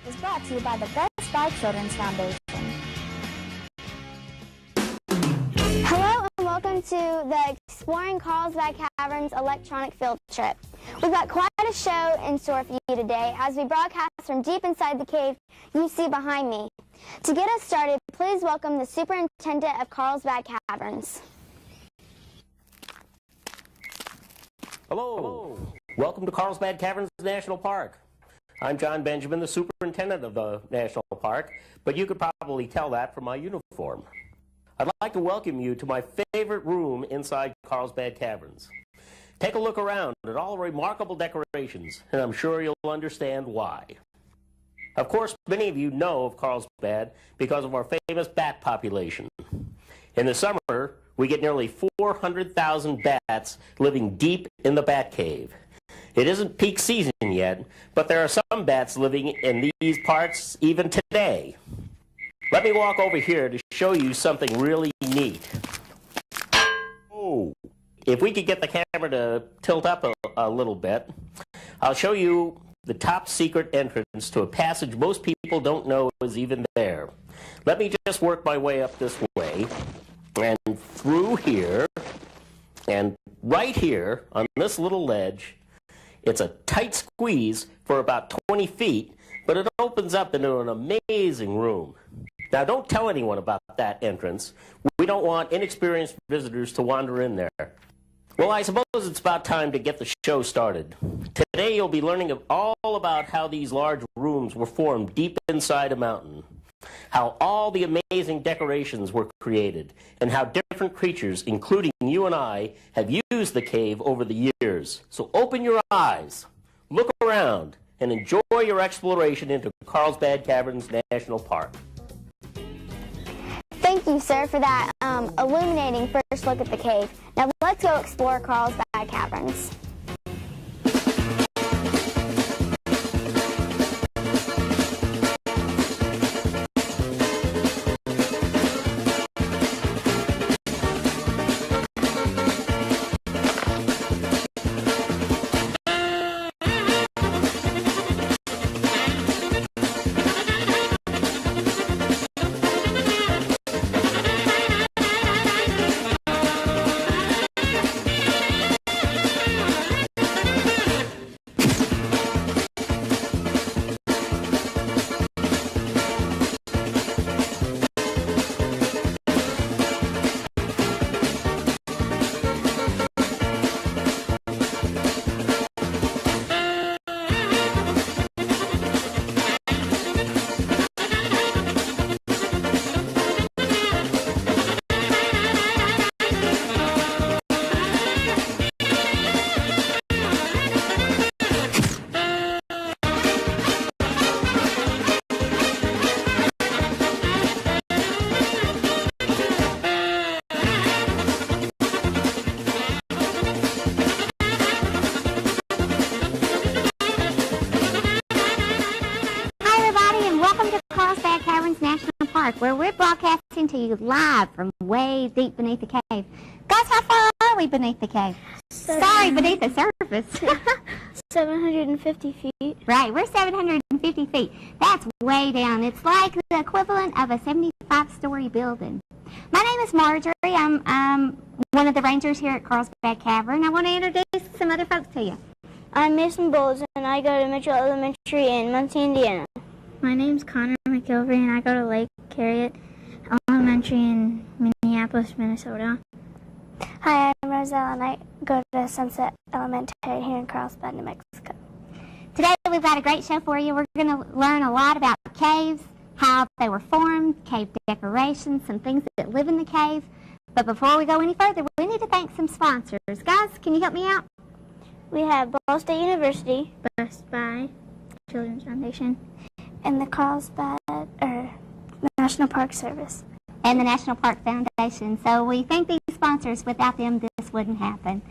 is brought to you by the Best Buy Children's Foundation. Hello and welcome to the Exploring Carlsbad Caverns electronic field trip. We've got quite a show in store for you today as we broadcast from deep inside the cave you see behind me. To get us started, please welcome the Superintendent of Carlsbad Caverns. Hello. Welcome to Carlsbad Caverns National Park. I'm John Benjamin, the superintendent of the National Park, but you could probably tell that from my uniform. I'd like to welcome you to my favorite room inside Carlsbad Caverns. Take a look around at all the remarkable decorations, and I'm sure you'll understand why. Of course, many of you know of Carlsbad because of our famous bat population. In the summer, we get nearly 400,000 bats living deep in the bat cave. It isn't peak season yet, but there are some bats living in these parts even today. Let me walk over here to show you something really neat. Oh. If we could get the camera to tilt up a little bit, I'll show you the top secret entrance to a passage most people don't know is even there. Let me just work my way up this way, and through here, and right here on this little ledge. It's a tight squeeze for about 20 feet, but it opens up into an amazing room. Now, don't tell anyone about that entrance. We don't want inexperienced visitors to wander in there. Well, I suppose it's about time to get the show started. Today, you'll be learning all about how these large rooms were formed deep inside a mountain, how all the amazing decorations were created, and how different creatures, including you and I, have used the cave over the years. So open your eyes, look around, and enjoy your exploration into Carlsbad Caverns National Park. Thank you, sir, for that illuminating first look at the cave. Now let's go explore Carlsbad Caverns. Where we're broadcasting to you live from way deep beneath the cave. Guys, how far are we beneath the cave? Sorry, beneath the surface. 750 feet. Right, we're 750 feet. That's way down. It's like the equivalent of a 75-story building. My name is Marjorie. I'm one of the rangers here at Carlsbad Cavern. I want to introduce some other folks to you. I'm Mason Bowles, and I go to Mitchell Elementary in Muncie, Indiana. My name's Connor McGilvery, and I go to Lake Harriet Elementary in Minneapolis, Minnesota. Hi, I'm Roselle, and I go to Sunset Elementary here in Carlsbad, New Mexico. Today we've got a great show for you. We're going to learn a lot about caves, how they were formed, cave decorations, some things that live in the cave. But before we go any further, we need to thank some sponsors. Guys, can you help me out? We have Ball State University, Best Buy Children's Foundation, and the Carlsbad National Park Service. And the National Park Foundation. So we thank these sponsors. Without them, this wouldn't happen.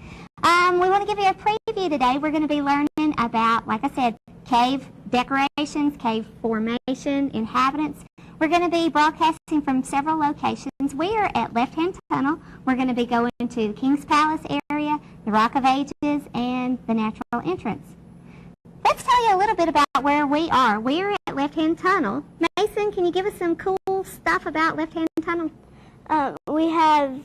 We want to give you a preview today. We're going to be learning about, like I said, cave decorations, cave formation, inhabitants. We're going to be broadcasting from several locations. We are at Left Hand Tunnel. We're going to be going to the King's Palace area, the Rock of Ages, and the Natural Entrance. Let's talk tell you a little bit about where we are. We're at Left Hand Tunnel. Mason, can you give us some cool stuff about Left Hand Tunnel? We have,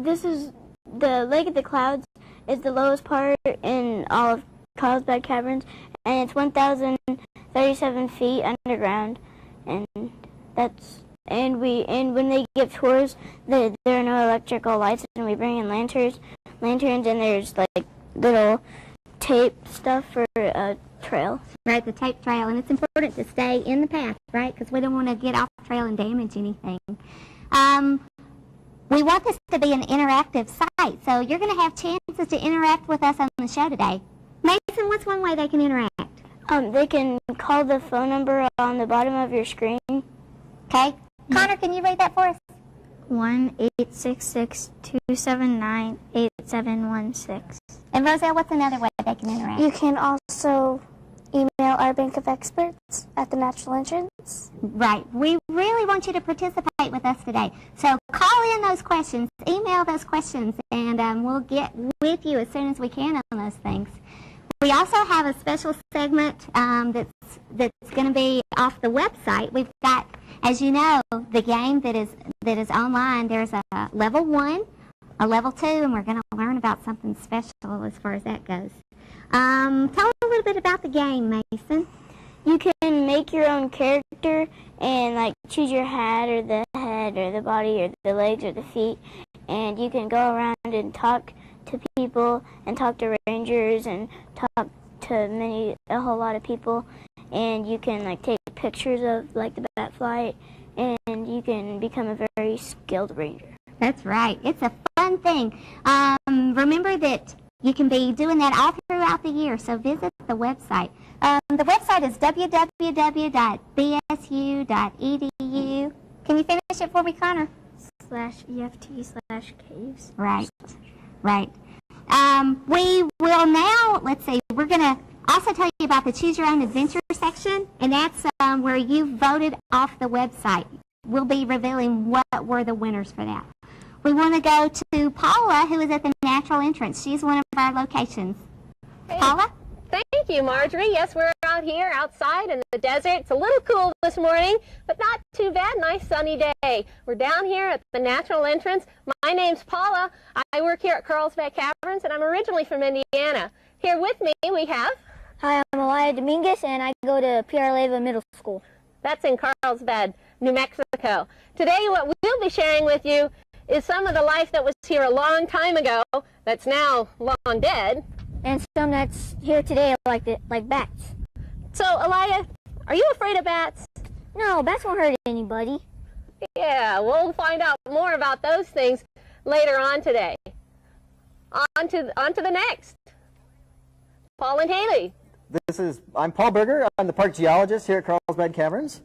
this is the Lake of the Clouds is the lowest part in all of Carlsbad Caverns, and it's 1,037 feet underground, and when they give tours, there are no electrical lights, and we bring in lanterns, and there's like little tape stuff for a trail. Right, the tape trail, and it's important to stay in the path, right, because we don't want to get off the trail and damage anything. We want this to be an interactive site, so you're going to have chances to interact with us on the show today. Mason, what's one way they can interact? They can call the phone number on the bottom of your screen. Okay. Connor, can you read that for us? 1-866-279-8716. And Roselle, what's another way they can interact? You can also email our Bank of Experts at the Natural Entrance. Right. We really want you to participate with us today. So call in those questions, email those questions, and we'll get with you as soon as we can on those things. We also have a special segment that's going to be off the website. We've got, as you know, the game that is online. There's a level 1, a level 2, and we're going to learn about something special as far as that goes. Tell us a little bit about the game, Mason. You can make your own character and like choose your hat or the head or the body or the legs or the feet, and you can go around and talk to people and talk to rangers and talk to a whole lot of people, and you can like take pictures of like the bat flight, and you can become a very skilled ranger. That's right. It's a fun thing. Remember that you can be doing that all throughout the year, so visit the website. The website is www.bsu.edu. Can you finish it for me, Connor? /EFT/caves. Right, right. We will now, let's see, we're going to also tell you about the Choose Your Own Adventure section, and that's where you voted off the website. We'll be revealing what were the winners for that. We want to go to Paula, who is at the Natural Entrance. She's one of our locations. Hey. Paula? Thank you, Marjorie. Yes, we're out here outside in the desert. It's a little cool this morning, but not too bad. Nice sunny day. We're down here at the Natural Entrance. My name's Paula. I work here at Carlsbad Caverns, and I'm originally from Indiana. Here with me we have... Hi, I'm Elia Dominguez, and I go to Pierre Leyva Middle School. That's in Carlsbad, New Mexico. Today what we'll be sharing with you is some of the life that was here a long time ago that's now long dead. And some that's here today, like bats. So, Elia, are you afraid of bats? No, bats won't hurt anybody. Yeah, we'll find out more about those things later on today. On to the next. Paul and Haley. I'm Paul Berger. I'm the park geologist here at Carlsbad Caverns.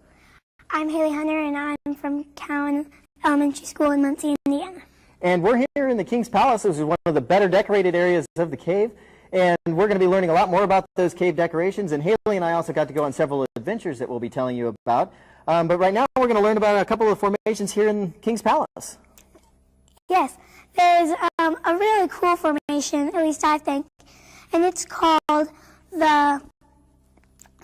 I'm Haley Hunter, and I'm from Cowan Elementary School in Muncie, Indiana. And we're here in the King's Palace. This is one of the better decorated areas of the cave. And we're going to be learning a lot more about those cave decorations. And Haley and I also got to go on several adventures that we'll be telling you about. But right now we're going to learn about a couple of formations here in King's Palace. Yes, there's a really cool formation, at least I think, and it's called the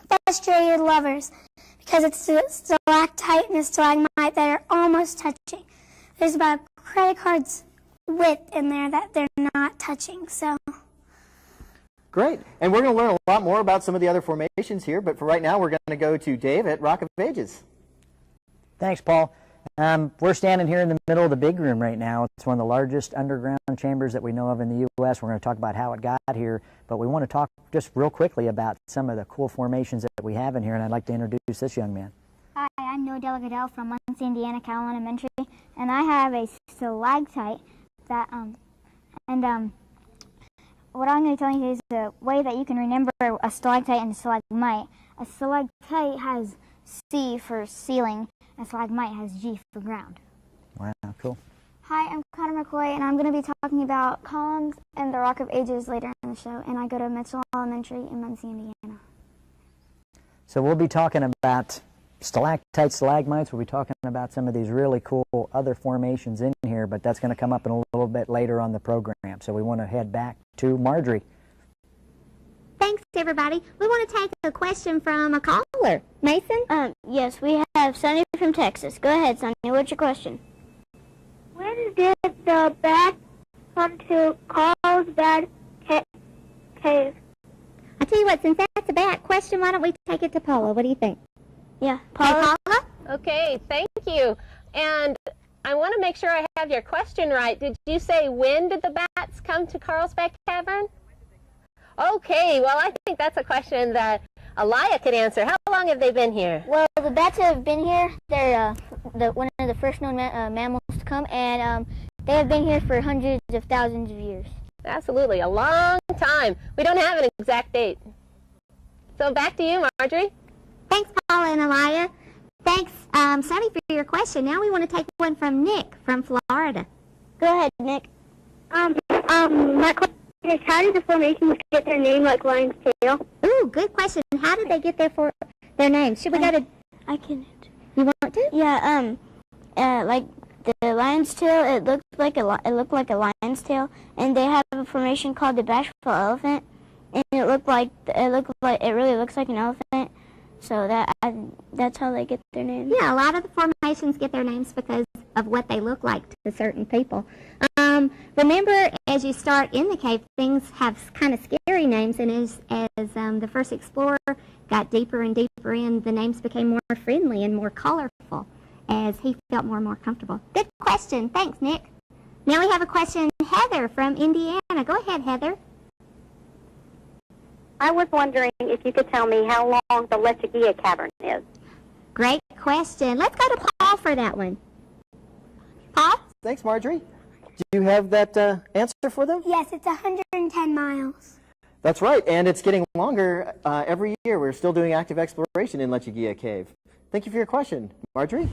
Frustrated Lovers, because it's a stalactite and a stalagmite that are almost touching. There's about a credit card's width in there that they're not touching, so... Great. And we're going to learn a lot more about some of the other formations here, but for right now we're going to go to Dave at Rock of Ages. Thanks, Paul. We're standing here in the middle of the big room right now. It's one of the largest underground chambers that we know of in the U.S. We're going to talk about how it got here, but we want to talk just real quickly about some of the cool formations that we have in here, and I'd like to introduce this young man. Hi, I'm Noah Delgadell from Muncie, Indiana, Cowan Elementary, and I have a stalactite that, what I'm going to tell you is the way that you can remember a stalactite and a stalagmite. A stalactite has C for ceiling, and a stalagmite has G for ground. Wow, cool. Hi, I'm Connor McCoy, and I'm going to be talking about columns and the Rock of Ages later in the show, and I go to Mitchell Elementary in Muncie, Indiana. So we'll be talking about stalactites, stalagmites. We'll be talking about some of these really cool other formations in here, but that's going to come up in a little bit later on the program. So we want to head back to Marjorie. Thank thanks, everybody. We want to take a question from a caller. Mason? Yes, we have Sonny from Texas. Go ahead, Sonny. What's your question? When did the bat come to Carlsbad Cave? I tell you what, since that's a bad question, why don't we take it to Paula? What do you think? Yeah, Paula? Okay, thank you. And I want to make sure I have your question right. Did you say when did the bats come to Carlsbad Cavern? Okay, well, I think that's a question that Elia could answer. How long have they been here? Well, the bats have been here. They're one of the first known mammals to come, and they have been here for hundreds of thousands of years. Absolutely, a long time. We don't have an exact date. So back to you, Marjorie. Thanks, Paula and Elia. Thanks, Sonny, for your question. Now we want to take one from Nick from Florida. Go ahead, Nick. My question is, how did the formations get their name like lion's tail? Ooh, good question. How did they get their name? Should we go to... I can. You want to? Yeah. Like the lion's tail, it looked like a lion's tail, and they have a formation called the bashful elephant, and it really looks like an elephant. So that's how they get their name. Yeah, a lot of the formations get their names because of what they look like to certain people. Remember, as you start in the cave, things have kind of scary names, and as the first explorer got deeper and deeper in, the names became more friendly and more colorful as he felt more and more comfortable. Good question. Thanks, Nick. Now we have a question, Heather from Indiana. Go ahead, Heather. I was wondering if you could tell me how long the Lechuguilla Cavern is. Great question. Let's go to Paul for that one. Paul? Thanks, Marjorie. Do you have that answer for them? Yes, it's 110 miles. That's right, and it's getting longer every year. We're still doing active exploration in Lechuguilla Cave. Thank you for your question. Marjorie?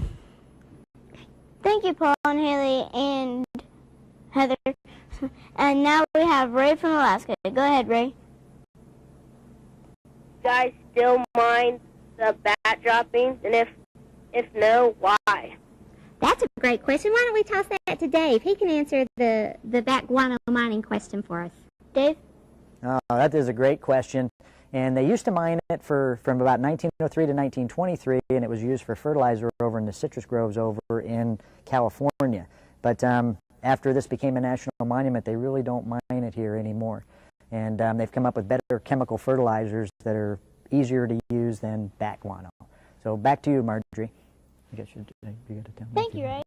Thank you, Paul and Haley and Heather. And now we have Ray from Alaska. Go ahead, Ray. You guys still mind the bat droppings? And if no, why? That's a great question. Why don't we toss that to Dave? He can answer the bat guano mining question for us. Dave? Oh, that is a great question. And they used to mine it from about 1903 to 1923, and it was used for fertilizer over in the citrus groves over in California. But after this became a national monument, they really don't mine it here anymore. And they've come up with better chemical fertilizers that are easier to use than bat guano. So back to you, Marjorie. I guess you got to tell me. Thank you, Ray.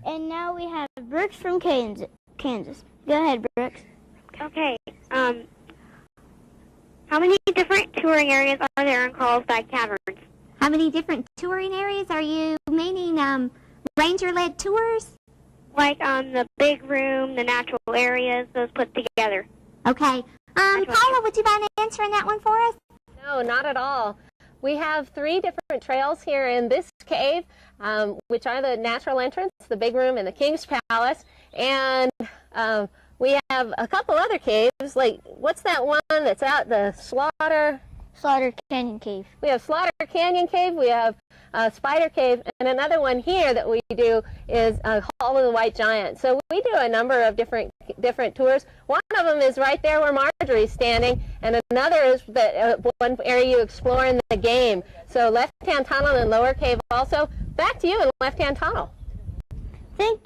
And now we have Brooks from Kansas. Go ahead, Brooks. Okay. How many different touring areas are there in Carlsbad Caverns? How many different touring areas? Are you meaning ranger-led tours? Like the big room, the natural areas, those put together. Okay. Paula, would you mind answering that one for us? No, not at all. We have 3 different trails here in this cave, which are the natural entrance, the big room, and the King's Palace. And we have a couple other caves, like, what's that one that's out, the Slaughter Canyon Cave. We have Slaughter Canyon Cave, we have Spider Cave, and another one here that we do is Hall of the White Giant. So we do a number of different tours. One of them is right there where Marjorie's standing, and another is one area you explore in the game. So left-hand tunnel and lower cave also. Back to you in left-hand tunnel. Thank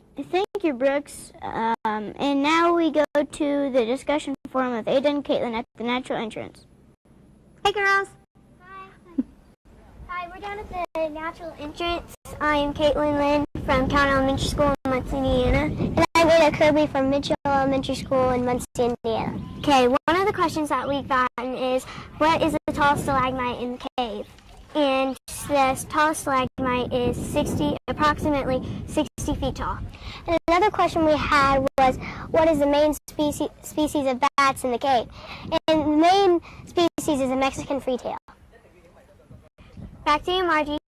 you, Brooks. And now we go to the discussion forum with Ada and Caitlin at the natural entrance. Hey, girls. Hi, we're down at the natural entrance. I am Caitlin Lynn from Count Elementary School in Muncie, Indiana. And I'm Ada Kirby from Mitchell Elementary School in Muncie, Indiana. Okay, one of the questions that we've gotten is, what is the tallest stalagmite in the cave? And the tallest stalagmite is approximately 60 feet tall. And another question we had was, what is the main species of bats in the cave? And the main species is a Mexican freetail. Back to you, Margie.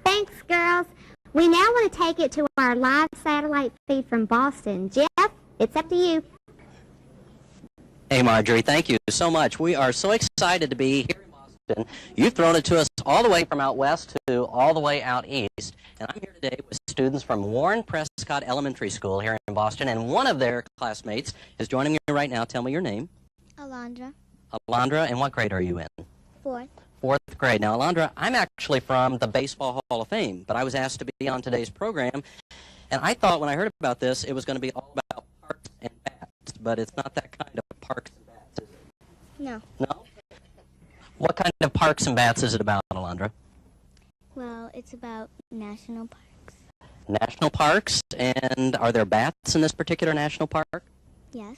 Thanks, girls. We now want to take it to our live satellite feed from Boston. Jeff, it's up to you. Hey, Marjorie, thank you so much. We are so excited to be here in Boston. You've thrown it to us all the way from out west to all the way out east. And I'm here today with students from Warren Prescott Elementary School here in Boston, and one of their classmates is joining me right now. Tell me your name. Alondra. Alondra, and what grade are you in? 4th. 4th grade. Now, Alondra, I'm actually from the Baseball Hall of Fame, but I was asked to be on today's program, and I thought when I heard about this, it was going to be all about parks and bats, but it's not that kind of parks and bats, is it? No. No? What kind of parks and bats is it about, Alondra? Well, it's about national parks. National parks, and are there bats in this particular national park? Yes.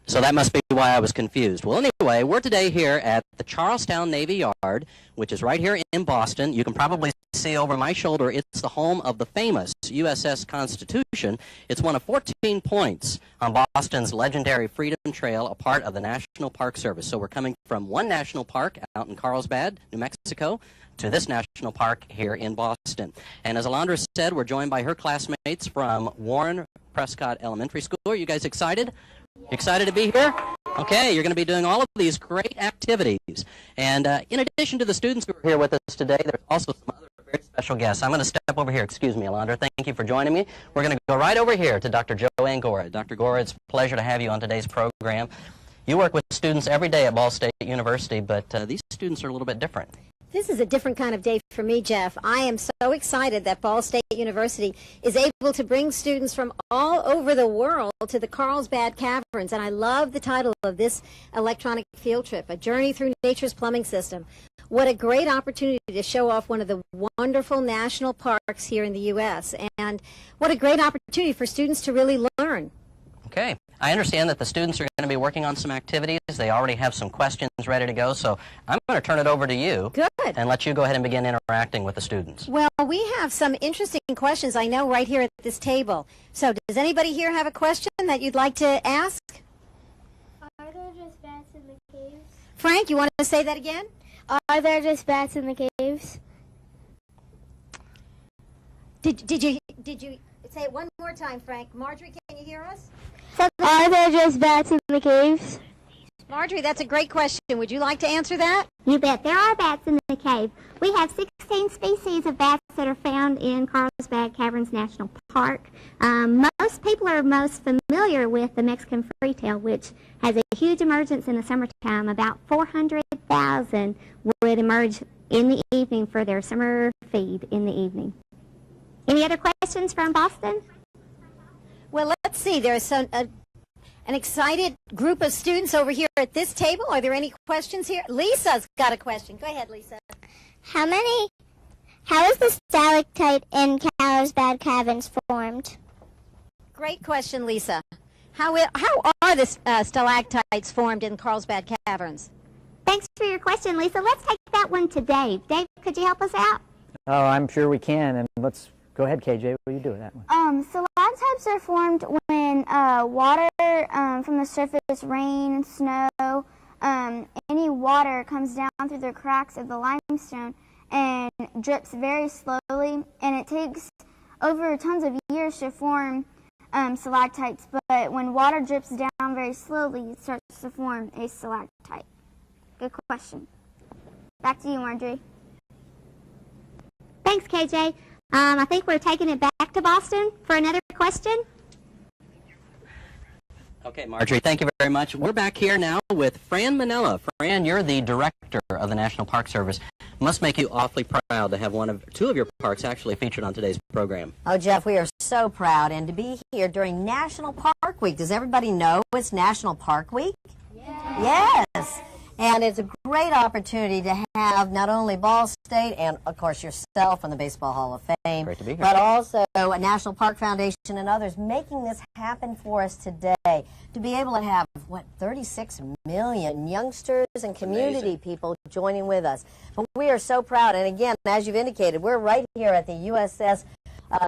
So that must be why I was confused. Well, anyway, we're today here at the Charlestown Navy Yard, which is right here in Boston. You can probably see over my shoulder, it's the home of the famous USS Constitution. It's one of 14 points on Boston's legendary Freedom Trail, a part of the National Park Service. So we're coming from one national park out in Carlsbad, New Mexico, to this national park here in Boston. And as Alondra said, we're joined by her classmates from Warren Prescott Elementary School. Are you guys excited? Excited to be here? Okay, you're going to be doing all of these great activities. And in addition to the students who are here with us today, there's also some other very special guests. I'm going to step over here. Excuse me, Alondra. Thank you for joining me. We're going to go right over here to Dr. Joanne Gora. Dr. Gora, it's a pleasure to have you on today's program. You work with students every day at Ball State University, but these students are a little bit different. This is a different kind of day for me, Jeff. I am so excited that Ball State University is able to bring students from all over the world to the Carlsbad Caverns. And I love the title of this electronic field trip, A Journey Through Nature's Plumbing System. What a great opportunity to show off one of the wonderful national parks here in the U.S. And what a great opportunity for students to really learn. Okay. I understand that the students are going to be working on some activities. They already have some questions ready to go, so I'm going to turn it over to you. Good. And let you go ahead and begin interacting with the students. Well, we have some interesting questions, I know, right here at this table. So does anybody here have a question that you'd like to ask? Are there just bats in the caves? Frank, you want to say that again? Are there just bats in the caves? Did you say it one more time, Frank? Marjorie, can you hear us? Are there just bats in the caves? Marjorie, that's a great question. Would you like to answer that? You bet. There are bats in the cave. We have 16 species of bats that are found in Carlsbad Caverns National Park. Most people are most familiar with the Mexican freetail, which has a huge emergence in the summertime. About 400,000 would emerge in the evening for their summer feed in the evening. Any other questions from Boston? Well, let's see. There's an excited group of students over here at this table. Are there any questions here? Lisa's got a question. Go ahead, Lisa. How is the stalactite in Carlsbad Caverns formed? Great question, Lisa. How are the stalactites formed in Carlsbad Caverns? Thanks for your question, Lisa. Let's take that one to Dave. Dave, could you help us out? Oh, I'm sure we can, and let's go ahead, KJ. What do you do with that one? Stalactites are formed when water from the surface, rain, snow, any water comes down through the cracks of the limestone and drips very slowly, and it takes over tons of years to form stalactites, but when water drips down very slowly, it starts to form a stalactite. Good question. Back to you, Marjorie. Thanks, KJ. I think we're taking it back to Boston for another question. Okay, Marjorie, thank you very much. We're back here now with Fran Manella. Fran, you're the director of the National Park Service. Must make you awfully proud to have two of your parks actually featured on today's program. Oh, Jeff, we are so proud, and to be here during National Park Week. Does everybody know it's National Park Week? Yes. And it's a great opportunity to have not only Ball State and, of course, yourself from the Baseball Hall of Fame, Great to be here. but also a National Park Foundation and others making this happen for us today. To be able to have, 36 million youngsters and community people joining with us. But we are so proud. And again, as you've indicated, we're right here at the USS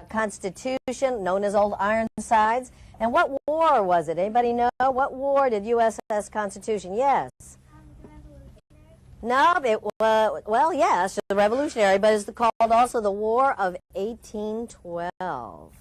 Constitution, known as Old Ironsides. And what war was it? Anybody know? What war did USS Constitution? Yes. No, it was, well, yes, the Revolutionary, but it's called also the War of 1812.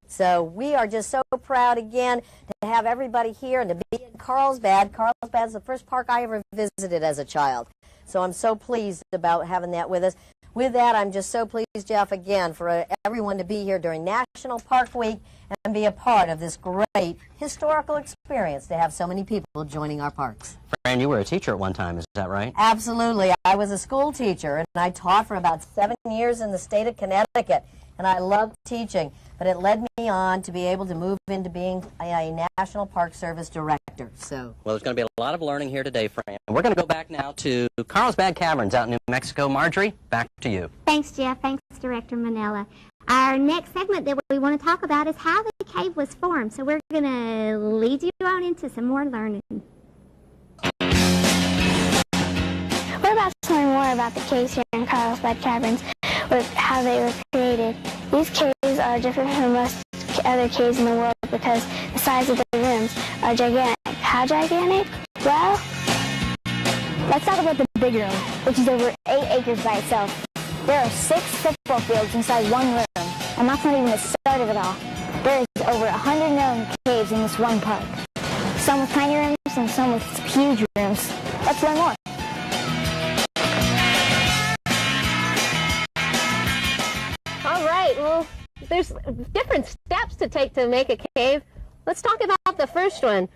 So we are just so proud again to have everybody here and to be in Carlsbad. Carlsbad is the first park I ever visited as a child. So I'm so pleased about having that with us. With that, I'm just so pleased, Jeff, again, for everyone to be here during National Park Week and be a part of this great historical experience to have so many people joining our parks. Fran, understand you were a teacher at one time, is that right? Absolutely. I was a school teacher, and I taught for about 7 years in the state of Connecticut, and I loved teaching. But it led me on to be able to move into being a National Park Service director. So. Well, there's going to be a lot of learning here today, Fran. We're going to go back now to Carlsbad Caverns out in New Mexico. Marjorie, back to you. Thanks, Jeff. Thanks, Director Manella. Our next segment that we want to talk about is how the cave was formed. So we're going to lead you on into some more learning. We're about to learn more about the caves here in Carlsbad Caverns, with how they were created. These caves are different from most other caves in the world because the size of the rooms are gigantic. How gigantic? Well, let's talk about the big room, which is over 8 acres by itself. There are 6 football fields inside one room, and that's not even the start of it all. There is over 100 known caves in this one park. Some with tiny rooms and some with huge rooms. Let's learn more. All right, well, there's different steps to take to make a cave. Let's talk about the first one.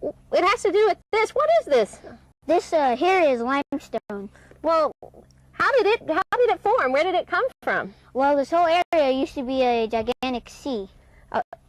It has to do with this. What is this? This here is limestone. Well, how did it form? Where did it come from? Well, this whole area used to be a gigantic sea.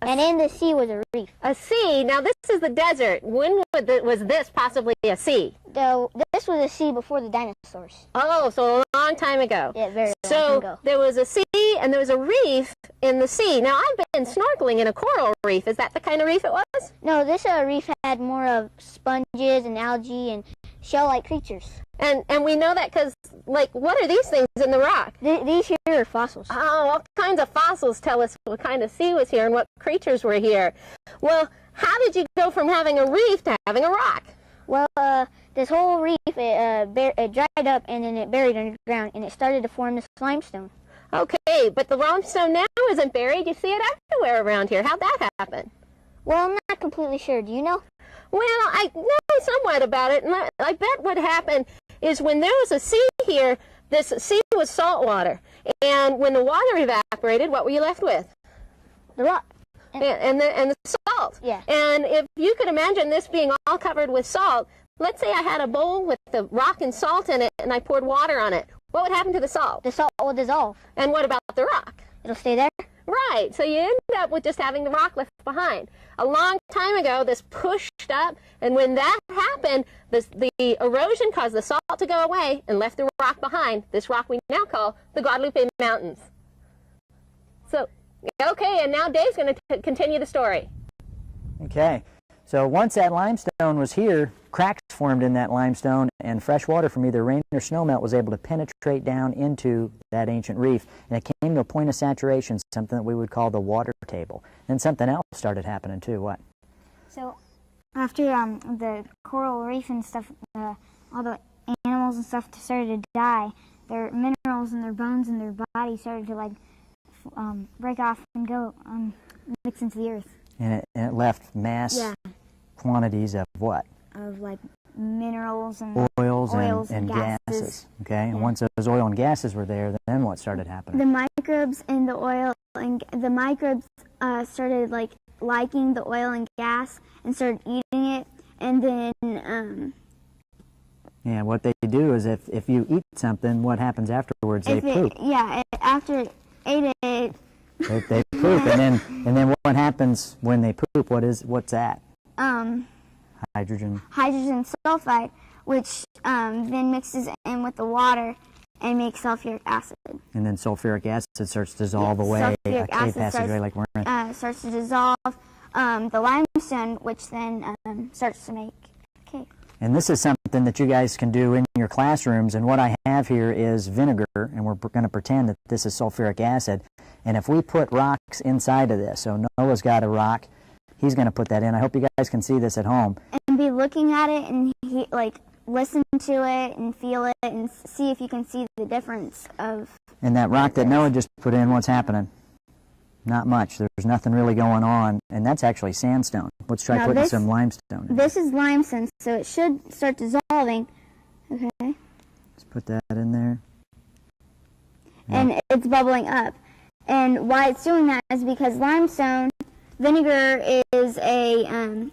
And in the sea was a reef. A sea? Now this is the desert. When was this possibly a sea? This was a sea before the dinosaurs. Oh, so a long time ago. Yeah, very long time ago. So there was a sea and there was a reef in the sea. Now I've been snorkeling in a coral reef. Is that the kind of reef it was? No, this reef had more of sponges and algae and shell-like creatures. And we know that because, like, what are these things in the rock? These here are fossils. Oh, all kinds of fossils tell us what kind of sea was here and what creatures were here. Well, how did you go from having a reef to having a rock? Well, this whole reef, it dried up and then it buried underground and it started to form this limestone. Okay, but the limestone now isn't buried. You see it everywhere around here. How'd that happen? Well, I'm not completely sure. Do you know? Well, I know somewhat about it, and I bet what happened is when there was a sea here, this sea was salt water. And when the water evaporated, what were you left with? The rock. And the salt. Yeah. And if you could imagine this being all covered with salt, let's say I had a bowl with the rock and salt in it, and I poured water on it. What would happen to the salt? The salt will dissolve. And what about the rock? It'll stay there. Right, so you end up with just having the rock left behind. A long time ago, this pushed up, and when that happened, the erosion caused the salt to go away and left the rock behind. This rock we now call the Guadalupe Mountains. So, okay, and now Dave's going to continue the story. Okay, so once that limestone was here, cracks formed in that limestone, and fresh water from either rain or snowmelt was able to penetrate down into that ancient reef, and it came to a point of saturation, something that we would call the water table. Then something else started happening too. What? So after the coral reef and stuff, all the animals and stuff started to die, their minerals and their bones and their body started to like break off and go mix into the earth. And it left mass quantities of what? Of like minerals and oils and gases. Okay, and once those oil and gases were there, then what started happening? The microbes in the oil and the microbes started like liking the oil and gas and started eating it, and then yeah, what they do is if you eat something, what happens afterwards? They poop. After it ate it. They poop, and then what happens when they poop? What's that? Hydrogen Sulfide, which then mixes in with the water and makes sulfuric acid. And then sulfuric acid starts to dissolve away. Sulfuric acid passageway like we're in. Starts to dissolve the limestone, which then starts to make a cave. And this is something that you guys can do in your classrooms. And what I have here is vinegar, and we're going to pretend that this is sulfuric acid. And if we put rocks inside of this, so Noah's got a rock, he's going to put that in. I hope you guys can see this at home. And be looking at it and listen to it and feel it and see if you can see the difference of... And that rock that Noah just put in, what's happening? Not much. There's nothing really going on. And that's actually sandstone. Let's try putting some limestone in. This is limestone, so it should start dissolving. Okay. Let's put that in there. And it's bubbling up. And why it's doing that is because limestone, vinegar is a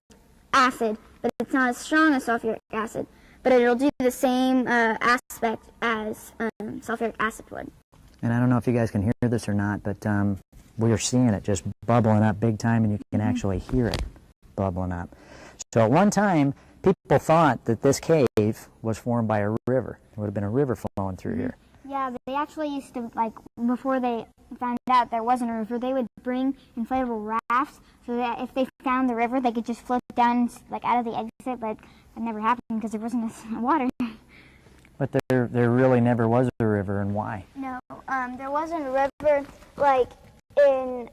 acid, but it's not as strong as sulfuric acid. But it'll do the same aspect as sulfuric acid would. And I don't know if you guys can hear this or not, but we are seeing it just bubbling up big time, and you can actually hear it bubbling up. So at one time, people thought that this cave was formed by a river. There would have been a river flowing through here. Yeah, they actually used to, like, before they found out there wasn't a river, they would bring inflatable rafts so that if they found the river, they could just float down, like, out of the exit, but that never happened because there wasn't water. But there really never was a river, and why? No, there wasn't a river, like, in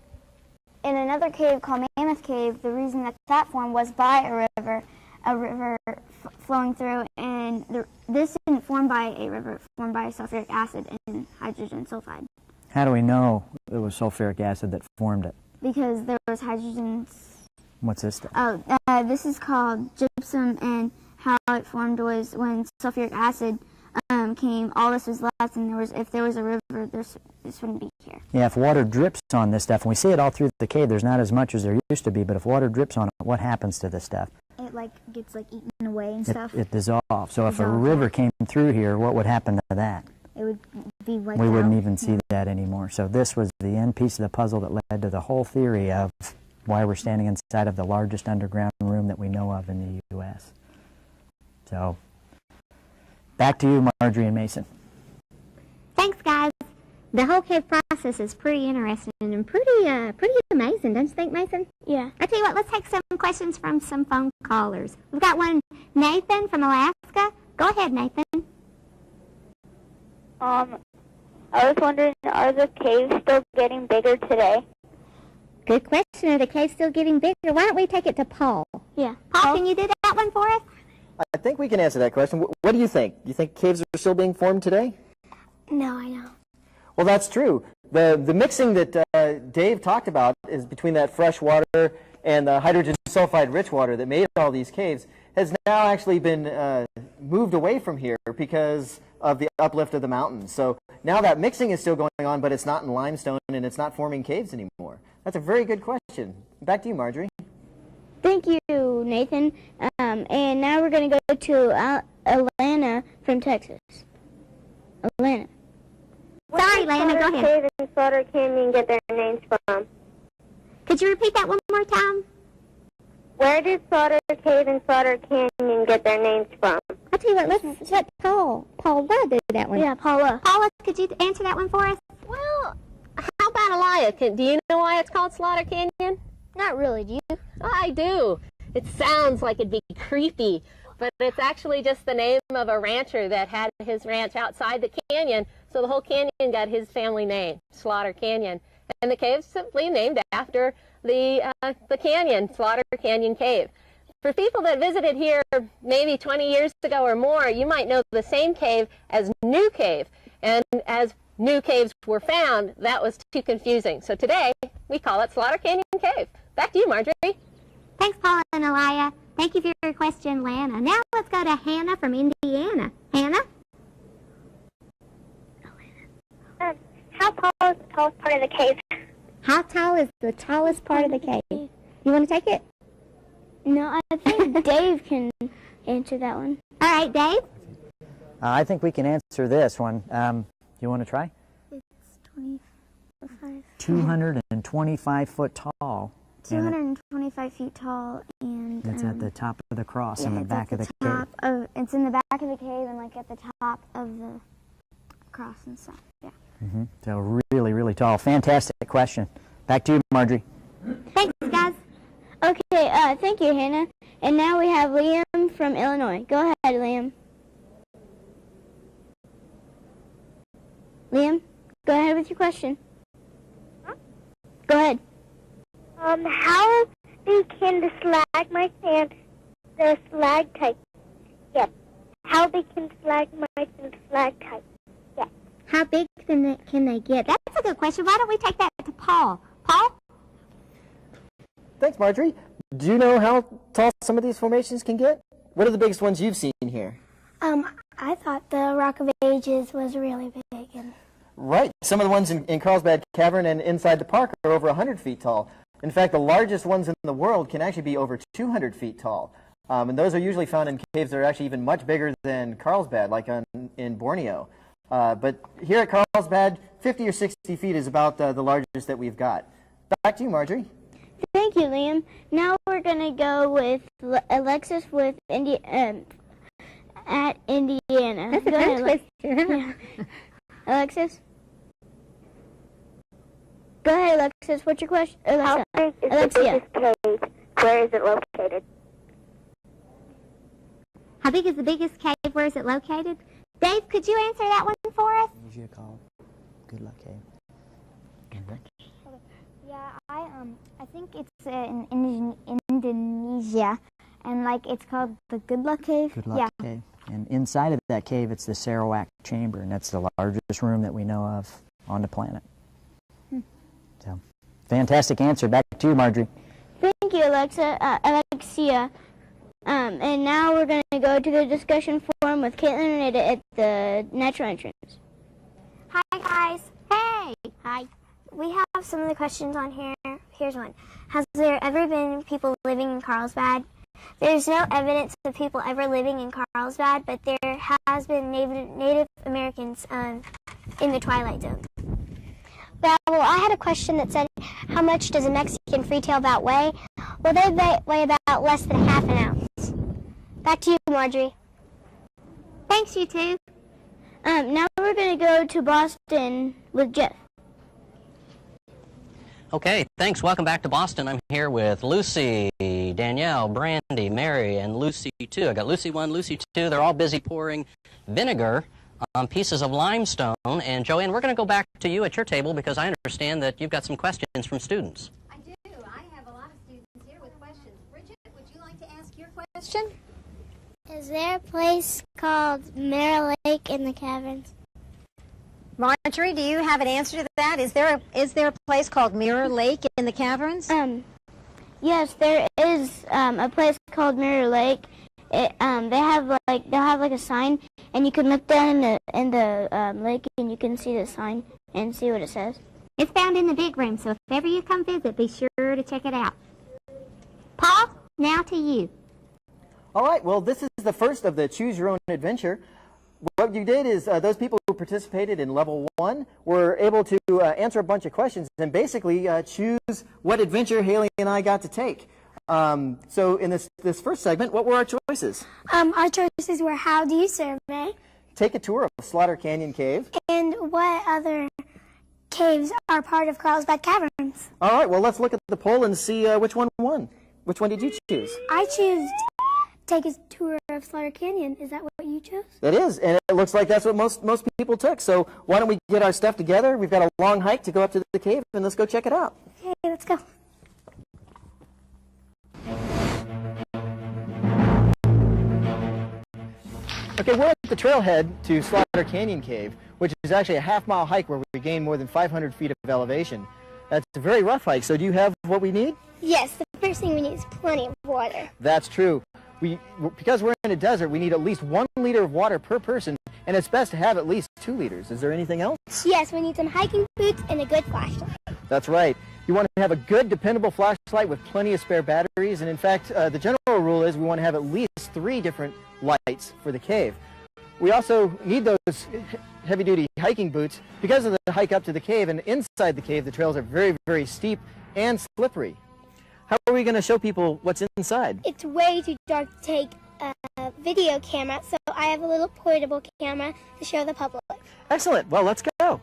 another cave called Mammoth Cave. The reason that that formed was by a river flowing through, and this didn't form by a river, it formed by sulfuric acid and hydrogen sulfide. How do we know it was sulfuric acid that formed it? Because there was hydrogen. What's this stuff? Oh, this is called gypsum, and how it formed was when sulfuric acid came, all this was left, and if there was a river, this wouldn't be here. Yeah, if water drips on this stuff, and we see it all through the cave, there's not as much as there used to be, but if water drips on it, what happens to this stuff? It gets eaten away and stuff. It dissolves. So if a river came through here, what would happen to that? It would be wiped out. We wouldn't even see that anymore. So this was the end piece of the puzzle that led to the whole theory of why we're standing inside of the largest underground room that we know of in the U.S. So back to you, Marjorie and Mason. Thanks, guys. The whole cave process is pretty interesting and pretty amazing, don't you think, Mason? Yeah. I tell you what, let's take some questions from some phone callers. We've got one, Nathan from Alaska. Go ahead, Nathan. I was wondering, are the caves still getting bigger today? Good question. Are the caves still getting bigger? Why don't we take it to Paul? Yeah. Paul, can you do that one for us? I think we can answer that question. What do you think? Do you think caves are still being formed today? No, I know. Well, that's true. The mixing that Dave talked about is between that fresh water and the hydrogen sulfide rich water that made all these caves has now actually been moved away from here because of the uplift of the mountains. So now that mixing is still going on, but it's not in limestone and it's not forming caves anymore. That's a very good question. Back to you, Marjorie. Thank you, Nathan. And now we're going to go to Alana from Texas. Alana. Sorry, Lana, go ahead. Where did Cave and Slaughter Canyon get their names from? Could you repeat that one more time? Where did Slaughter Cave and Slaughter Canyon get their names from? I'll tell you what, let's let Paula do that one. Yeah, Paula. Paula, could you answer that one for us? Well, how about Elia? Do you know why it's called Slaughter Canyon? Not really, do you? I do. It sounds like it'd be creepy, but it's actually just the name of a rancher that had his ranch outside the canyon, so the whole canyon got his family name, Slaughter Canyon. And the cave's simply named after the canyon, Slaughter Canyon Cave. For people that visited here maybe 20 years ago or more, you might know the same cave as New Cave. And as new caves were found, that was too confusing. So today, we call it Slaughter Canyon Cave. Back to you, Marjorie. Thanks, Paula and Elia. Thank you for your question, Lana. Now let's go to Hannah from Indiana. Hannah? How tall is the tallest part of the cave? How tall is the tallest part of the cave? You want to take it? No, I think Dave can answer that one. All right, Dave? I think we can answer this one. You want to try? It's 25. 225 foot tall. 225 feet tall, and it's at the top of the cross in the it's back at of the cave. It's in the back of the cave and like at the top of the cross and stuff. Yeah. So really, really tall. Fantastic question. Back to you, Marjorie. Thanks, guys. Okay, thank you, Hannah. And now we have Liam from Illinois. Go ahead, Liam. Liam, go ahead with your question. Huh? Go ahead. How big can the stalagmites and the stalactites get? How big can stalagmites and stalactites get? How big can they get? That's a good question. Why don't we take that to Paul? Paul? Thanks, Marjorie. Do you know how tall some of these formations can get? What are the biggest ones you've seen here? I thought the Rock of Ages was really big. Right. Some of the ones in Carlsbad Cavern and inside the park are over 100 feet tall. In fact, the largest ones in the world can actually be over 200 feet tall. And those are usually found in caves that are actually even much bigger than Carlsbad, like in Borneo. But here at Carlsbad, 50 or 60 feet is about the largest that we've got. Back to you, Marjorie. Thank you, Liam. Now we're going to go with Alexis with at Indiana. That's a tongue twister. Yeah. Alexis? Go ahead, Alexis. What's your question? How big is the biggest cave? Where is it located? How big is the biggest cave? Where is it located? Dave, could you answer that one for us? What is your call? Good luck, Cave. Yeah, I think it's in Indonesia, and like it's called the Good Luck Cave. Good Luck Cave. And inside of that cave, it's the Sarawak Chamber, and that's the largest room that we know of on the planet. So, fantastic answer. Back to you, Marjorie. Thank you, Alexia. And now we're going to go to the discussion forum with Caitlin and Ada at the natural entrance. Hi, guys. Hey. Hi. We have some of the questions on here. Here's one. Has there ever been people living in Carlsbad? There's no evidence of people ever living in Carlsbad, but there has been Native Americans in the Twilight Zone. Well, I had a question that said, how much does a Mexican free-tailed bat weigh? Well, they weigh about less than half an ounce. Back to you, Marjorie. Thanks, you two. Now we're going to go to Boston with Jeff. Okay, thanks. Welcome back to Boston. I'm here with Lucy, Danielle, Brandy, Mary, and Lucy 2. I got Lucy 1, Lucy 2. They're all busy pouring vinegar on pieces of limestone. And Joanne, we're going to go back to you at your table because I understand that you've got some questions from students. I do. I have a lot of students here with questions. Bridget, would you like to ask your question? Is there a place called Mirror Lake in the caverns? Marjorie, do you have an answer to that? Is there a place called Mirror Lake in the caverns? Yes, there is a place called Mirror Lake. They'll have like a sign, and you can look down in the lake, and you can see the sign and see what it says. It's found in the big room, so if ever you come visit, be sure to check it out. Paul, now to you. All right, well, this is the first of the Choose Your Own Adventure. What you did is those people who participated in level 1 were able to answer a bunch of questions and basically choose what adventure Haley and I got to take. So in this first segment, what were our choices? Our choices were how do you survey? Take a tour of Slaughter Canyon Cave. And what other caves are part of Carlsbad Caverns? All right, well, let's look at the poll and see which one won. Which one did you choose? I choose take a tour of Slaughter Canyon. Is that what you chose? It is, and it looks like that's what most people took. So why don't we get our stuff together? We've got a long hike to go up to the cave, and let's go check it out. Okay, let's go. Okay, we're at the trailhead to Slaughter Canyon Cave, which is actually a half-mile hike where we gain more than 500 feet of elevation. That's a very rough hike, so do you have what we need? Yes, the first thing we need is plenty of water. That's true. Because we're in a desert, we need at least 1 liter of water per person, and it's best to have at least 2 liters. Is there anything else? Yes, we need some hiking boots and a good flashlight. That's right. You want to have a good, dependable flashlight with plenty of spare batteries, and in fact, the general rule is we want to have at least 3 different lights for the cave. We also need those heavy-duty hiking boots because of the hike up to the cave, and inside the cave, the trails are very, very steep and slippery. How are we going to show people what's inside? It's way too dark to take a video camera, so I have a little portable camera to show the public. Excellent. Well, let's go.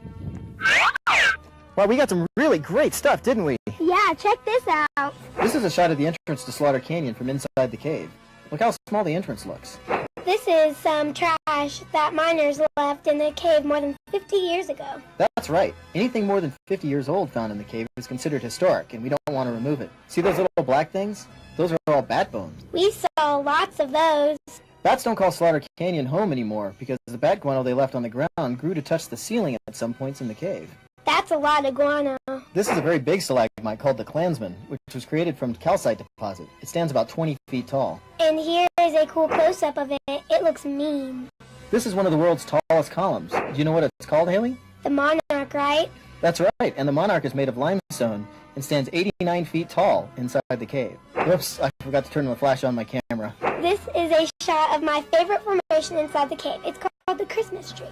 Well, we got some really great stuff, didn't we? Yeah, check this out. This is a shot of the entrance to Slaughter Canyon from inside the cave. Look how small the entrance looks. This is some trash that miners left in the cave more than 50 years ago. That's right. Anything more than 50 years old found in the cave is considered historic, and we don't want to remove it. See those little black things? Those are all bat bones. We saw lots of those. Bats don't call Slaughter Canyon home anymore because the bat guano they left on the ground grew to touch the ceiling at some points in the cave. That's a lot of guano. This is a very big stalagmite called the Klansman, which was created from calcite deposit. It stands about 20 feet tall. And here is a cool close-up of it. It looks mean. This is one of the world's tallest columns. Do you know what it's called, Haley? The monarch, right? That's right, and the monarch is made of limestone. and stands 89 feet tall inside the cave. Whoops, I forgot to turn the flash on my camera. This is a shot of my favorite formation inside the cave. It's called the Christmas tree.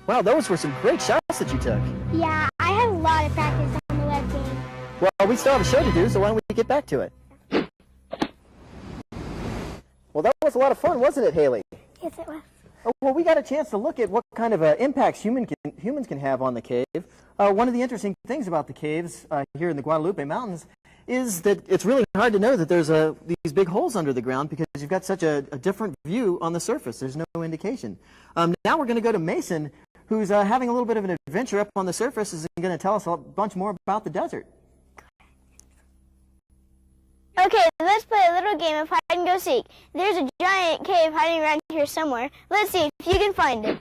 Wow, those were some great shots that you took. Yeah, I had a lot of practice on the webcam. Well, we still have a show to do, so why don't we get back to it? Well, that was a lot of fun, wasn't it, Haley? Yes, it was. Oh, well, we got a chance to look at what kind of impacts humans can have on the cave. One of the interesting things about the caves here in the Guadalupe Mountains is that it's really hard to know that there's these big holes under the ground because you've got such a different view on the surface. There's no indication. Now we're going to go to Mason, who's having a little bit of an adventure up on the surface, and going to tell us a bunch more about the desert. Okay, let's play a little game of hide and go seek. There's a giant cave hiding around here somewhere. Let's see if you can find it.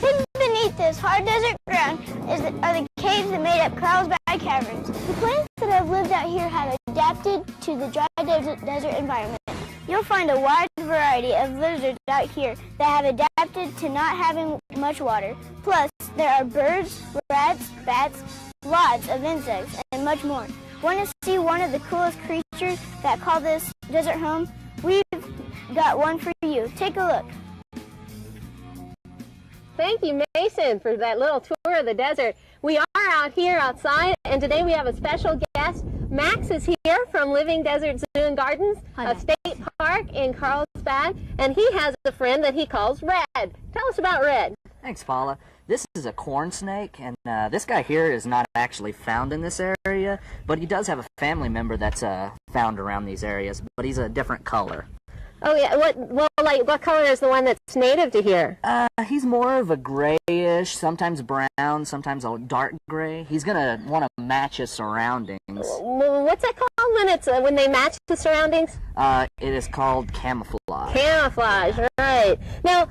Hidden beneath this hard desert ground are the caves that made up Carlsbad Caverns. The plants that have lived out here have adapted to the dry desert environment. You'll find a wide variety of lizards out here that have adapted to not having much water. Plus, there are birds, rats, bats, lots of insects, and much more. Want to see one of the coolest creatures that call this desert home? We've got one for you. Take a look. Thank you, Mason, for that little tour of the desert. We are out here outside, and today we have a special guest. Max is here from Living Desert Zoo and Gardens, a state park in Carlsbad, and he has a friend that he calls Red. Tell us about Red. Thanks, Paula. This is a corn snake, and this guy here is not actually found in this area, but he does have a family member that's found around these areas, but he's a different color. Oh, yeah. What color is the one that's native to here? He's more of a grayish, sometimes brown, sometimes a dark gray. He's going to want to match his surroundings. What's that called when they match the surroundings? It is called camouflage. Camouflage, right. Now,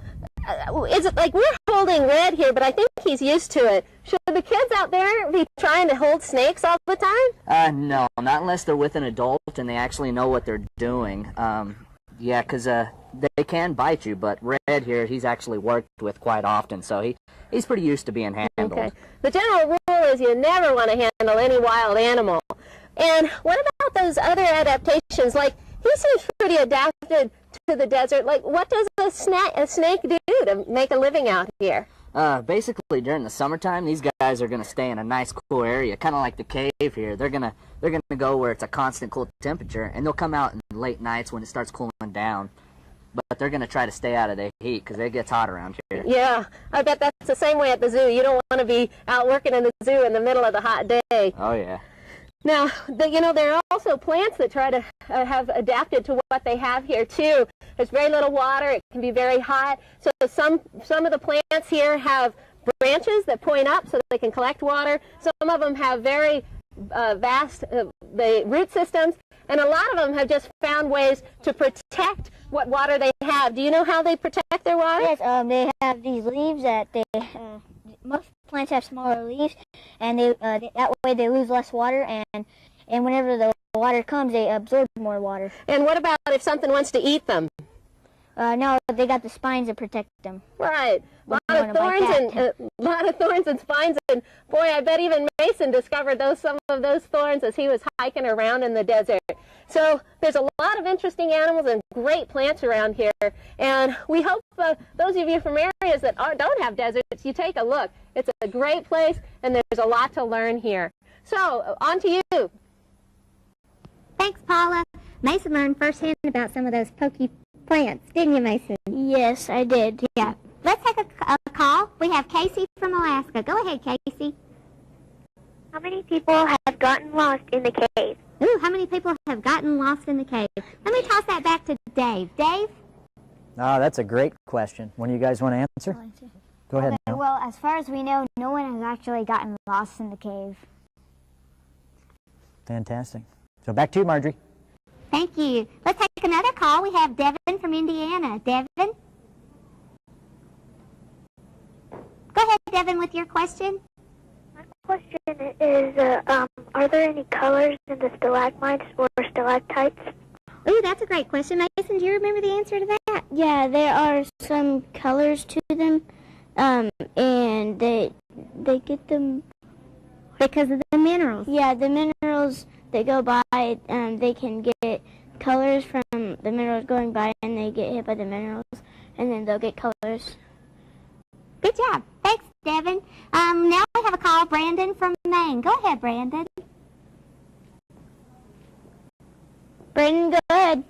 is it like we're holding Red here, but I think he's used to it. Should the kids out there be trying to hold snakes all the time? No, not unless they're with an adult and they actually know what they're doing. Yeah, because they can bite you, but Red here, he's actually worked with quite often, so he's pretty used to being handled. Okay. The general rule is you never want to handle any wild animal. And what about those other adaptations? Like, he seems pretty adapted to the desert. Like, what does a snake do to make a living out here? Basically, during the summertime, these guys are going to stay in a nice, cool area, kind of like the cave here. They're gonna go where it's a constant cool temperature, and they'll come out in late nights when it starts cooling down. But they're going to try to stay out of the heat because it gets hot around here. Yeah, I bet that's the same way at the zoo. You don't want to be out working in the zoo in the middle of the hot day. Oh, yeah. Now, there are also plants that try to have adapted to what they have here, too. There's very little water. It can be very hot. So some of the plants here have branches that point up so that they can collect water. Some of them have very vast the root systems. And a lot of them have just found ways to protect what water they have. Do you know how they protect their water? Yes, they have these leaves that most plants have smaller leaves, and that way they lose less water, and whenever the water comes, they absorb more water. And what about if something wants to eat them? No, they got the spines that protect them. Right. A lot of thorns and spines, and boy, I bet even Mason discovered some of those thorns as he was hiking around in the desert. So there's a lot of interesting animals and great plants around here, and we hope those of you from areas that don't have deserts, you take a look. It's a great place, and there's a lot to learn here. So, on to you. Thanks, Paula. Mason learned firsthand about some of those pokey plants, didn't you, Mason? Yes, I did. Yeah. Let's take a call. We have Casey from Alaska. Go ahead, Casey. How many people have gotten lost in the cave? Ooh, how many people have gotten lost in the cave? Let me toss that back to Dave. Dave? Oh, that's a great question. One of you guys want to answer? Go ahead. Okay, well, as far as we know, no one has actually gotten lost in the cave. Fantastic. So back to you, Marjorie. Thank you. Let's take another call. We have Devin from Indiana. Devin? Go ahead, Devin, with your question. My question is, are there any colors in the stalagmites or stalactites? Ooh, that's a great question. Mason, do you remember the answer to that? Yeah, there are some colors to them, and they get them Because of the minerals. Yeah, the minerals that go by, they can get colors from the minerals going by, and they get hit by the minerals, and then they'll get colors. Good job. Thanks, Devin. Now we have a call, Brandon from Maine. Go ahead, Brandon. Brandon, go ahead.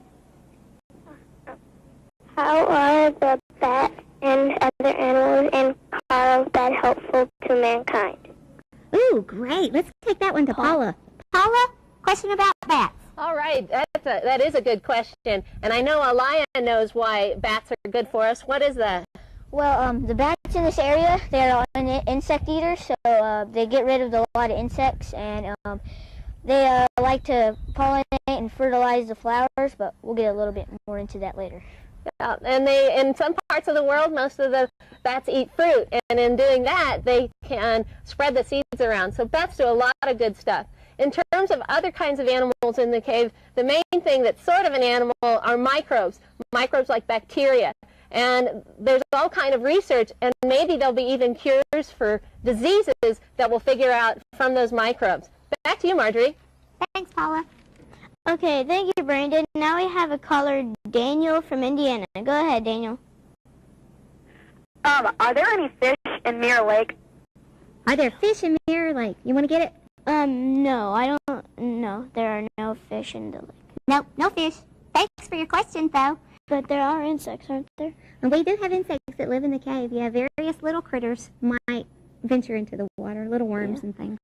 How are the bats and other animals in Carlsbad helpful to mankind? Ooh, great. Let's take that one to Paula. Paula, question about bats. All right, that is a good question. And I know Alaya knows why bats are good for us. What is that? Well, the bats in this area, they're insect eaters, so they get rid of a lot of insects, and they like to pollinate and fertilize the flowers, but we'll get a little bit more into that later. Yeah, and in some parts of the world, most of the bats eat fruit, and in doing that, they can spread the seeds around. So bats do a lot of good stuff. In terms of other kinds of animals in the cave, the main thing that's sort of an animal are microbes like bacteria. And there's all kind of research, and maybe there'll be even cures for diseases that we'll figure out from those microbes. Back to you, Marjorie. Thanks, Paula. Okay, thank you, Brandon. Now we have a caller, Daniel from Indiana. Go ahead, Daniel. Are there any fish in Mirror Lake? Are there fish in Mirror Lake? You want to get it? No, no, there are no fish in the lake. Nope, no fish. Thanks for your question, though. But there are insects, aren't there? And we do have insects that live in the cave. Yeah, various little critters might venture into the water, little worms and things.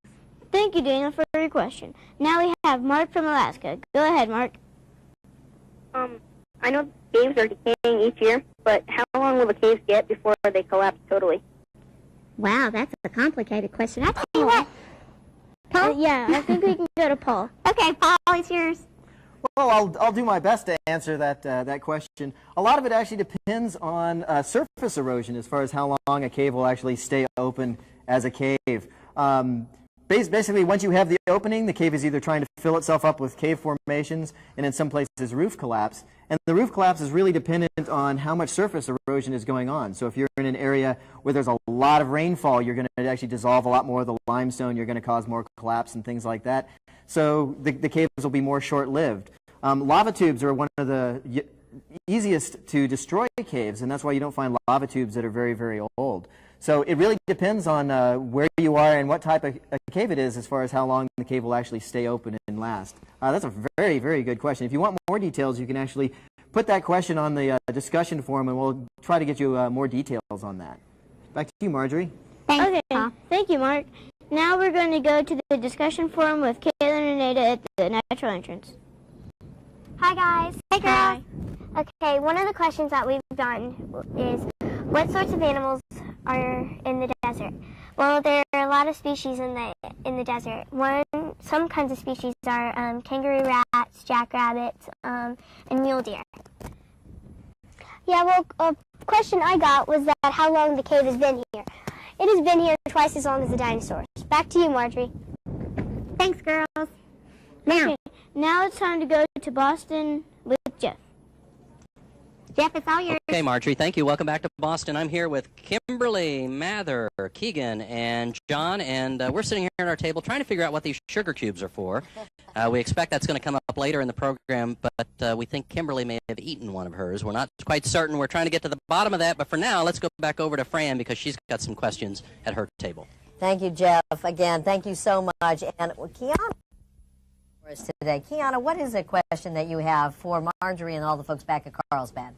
Thank you, Daniel, for your question. Now we have Mark from Alaska. Go ahead, Mark. I know caves are decaying each year, but how long will the caves get before they collapse totally? Wow, that's a complicated question. I'll tell you what. Paul? Yeah, I think we can go to Paul. Okay, Paul, it's yours. Well, I'll do my best to answer that question. A lot of it actually depends on surface erosion as far as how long a cave will actually stay open as a cave. Basically, once you have the opening, the cave is either trying to fill itself up with cave formations, and in some places roof collapse. And the roof collapse is really dependent on how much surface erosion is going on. So if you're in an area where there's a lot of rainfall, you're going to actually dissolve a lot more of the limestone. You're going to cause more collapse and things like that. So the caves will be more short-lived. Lava tubes are one of the easiest to destroy caves, and that's why you don't find lava tubes that are very, very old. So it really depends on where you are and what type of a cave it is as far as how long the cave will actually stay open and last. That's a very, very good question. If you want more details, you can actually put that question on the discussion forum, and we'll try to get you more details on that. Back to you, Marjorie. Thanks. Okay, thank you, Mark. Now we're going to go to the discussion forum with Caitlin and Ada at the natural entrance. Hi, guys. Hey, girls. Okay, one of the questions that we've gotten is, what sorts of animals are in the desert? Well, there are a lot of species in the desert. Some kinds of species are kangaroo rats, jackrabbits, and mule deer. Yeah, well, a question I got was that how long the cave has been here. It has been here twice as long as the dinosaurs. Back to you, Marjorie. Thanks, girls. Now it's time to go to Boston with Jeff. Jeff, it's all yours. Okay, Marjorie, thank you. Welcome back to Boston. I'm here with Kimberly, Mather, Keegan, and John, and we're sitting here at our table trying to figure out what these sugar cubes are for. We expect that's going to come up later in the program, but we think Kimberly may have eaten one of hers. We're not quite certain. We're trying to get to the bottom of that, but for now, let's go back over to Fran because she's got some questions at her table. Thank you, Jeff. Again, thank you so much. And Kiana, for us today. Kiana, what is a question that you have for Marjorie and all the folks back at Carlsbad?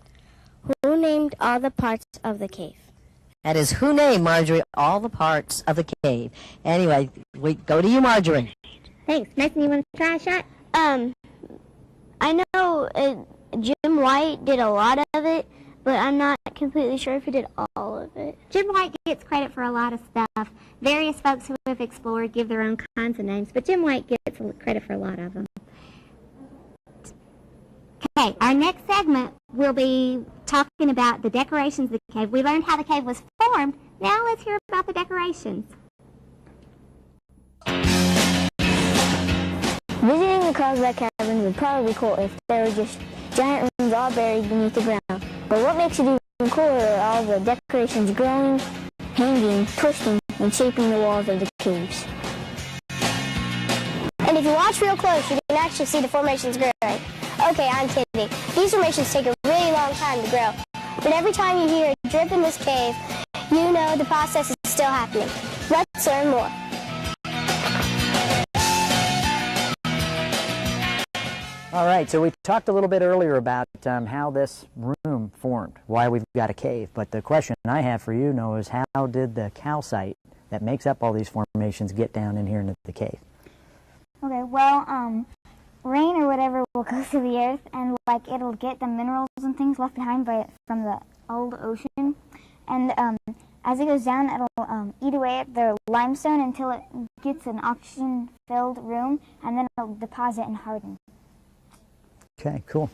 Who named all the parts of the cave? That is who named, Marjorie, all the parts of the cave. Anyway, we go to you, Marjorie. Thanks. Mason, you want to try a shot? I know Jim White did a lot of it, but I'm not completely sure if he did all of it. Jim White gets credit for a lot of stuff. Various folks who have explored give their own kinds of names, but Jim White gets credit for a lot of them. Okay, our next segment will be talking about the decorations of the cave. We learned how the cave was formed. Now let's hear about the decorations. Visiting the Carlsbad Caverns would probably be cool if there were just giant rooms all buried beneath the ground. But what makes it even cooler are all the decorations growing, hanging, twisting, and shaping the walls of the caves. And if you watch real close, you can actually see the formations growing. Okay, I'm kidding. These formations take a really long time to grow. But every time you hear a drip in this cave, you know the process is still happening. Let's learn more. All right, so we talked a little bit earlier about how this room formed, why we've got a cave. But the question I have for you, Noah, is how did the calcite that makes up all these formations get down in here into the cave? Okay, well, rain or whatever will go to the earth, and like it'll get the minerals and things left behind from the old ocean, and as it goes down, it'll eat away at the limestone until it gets an oxygen-filled room, and then it'll deposit and harden. Okay, cool.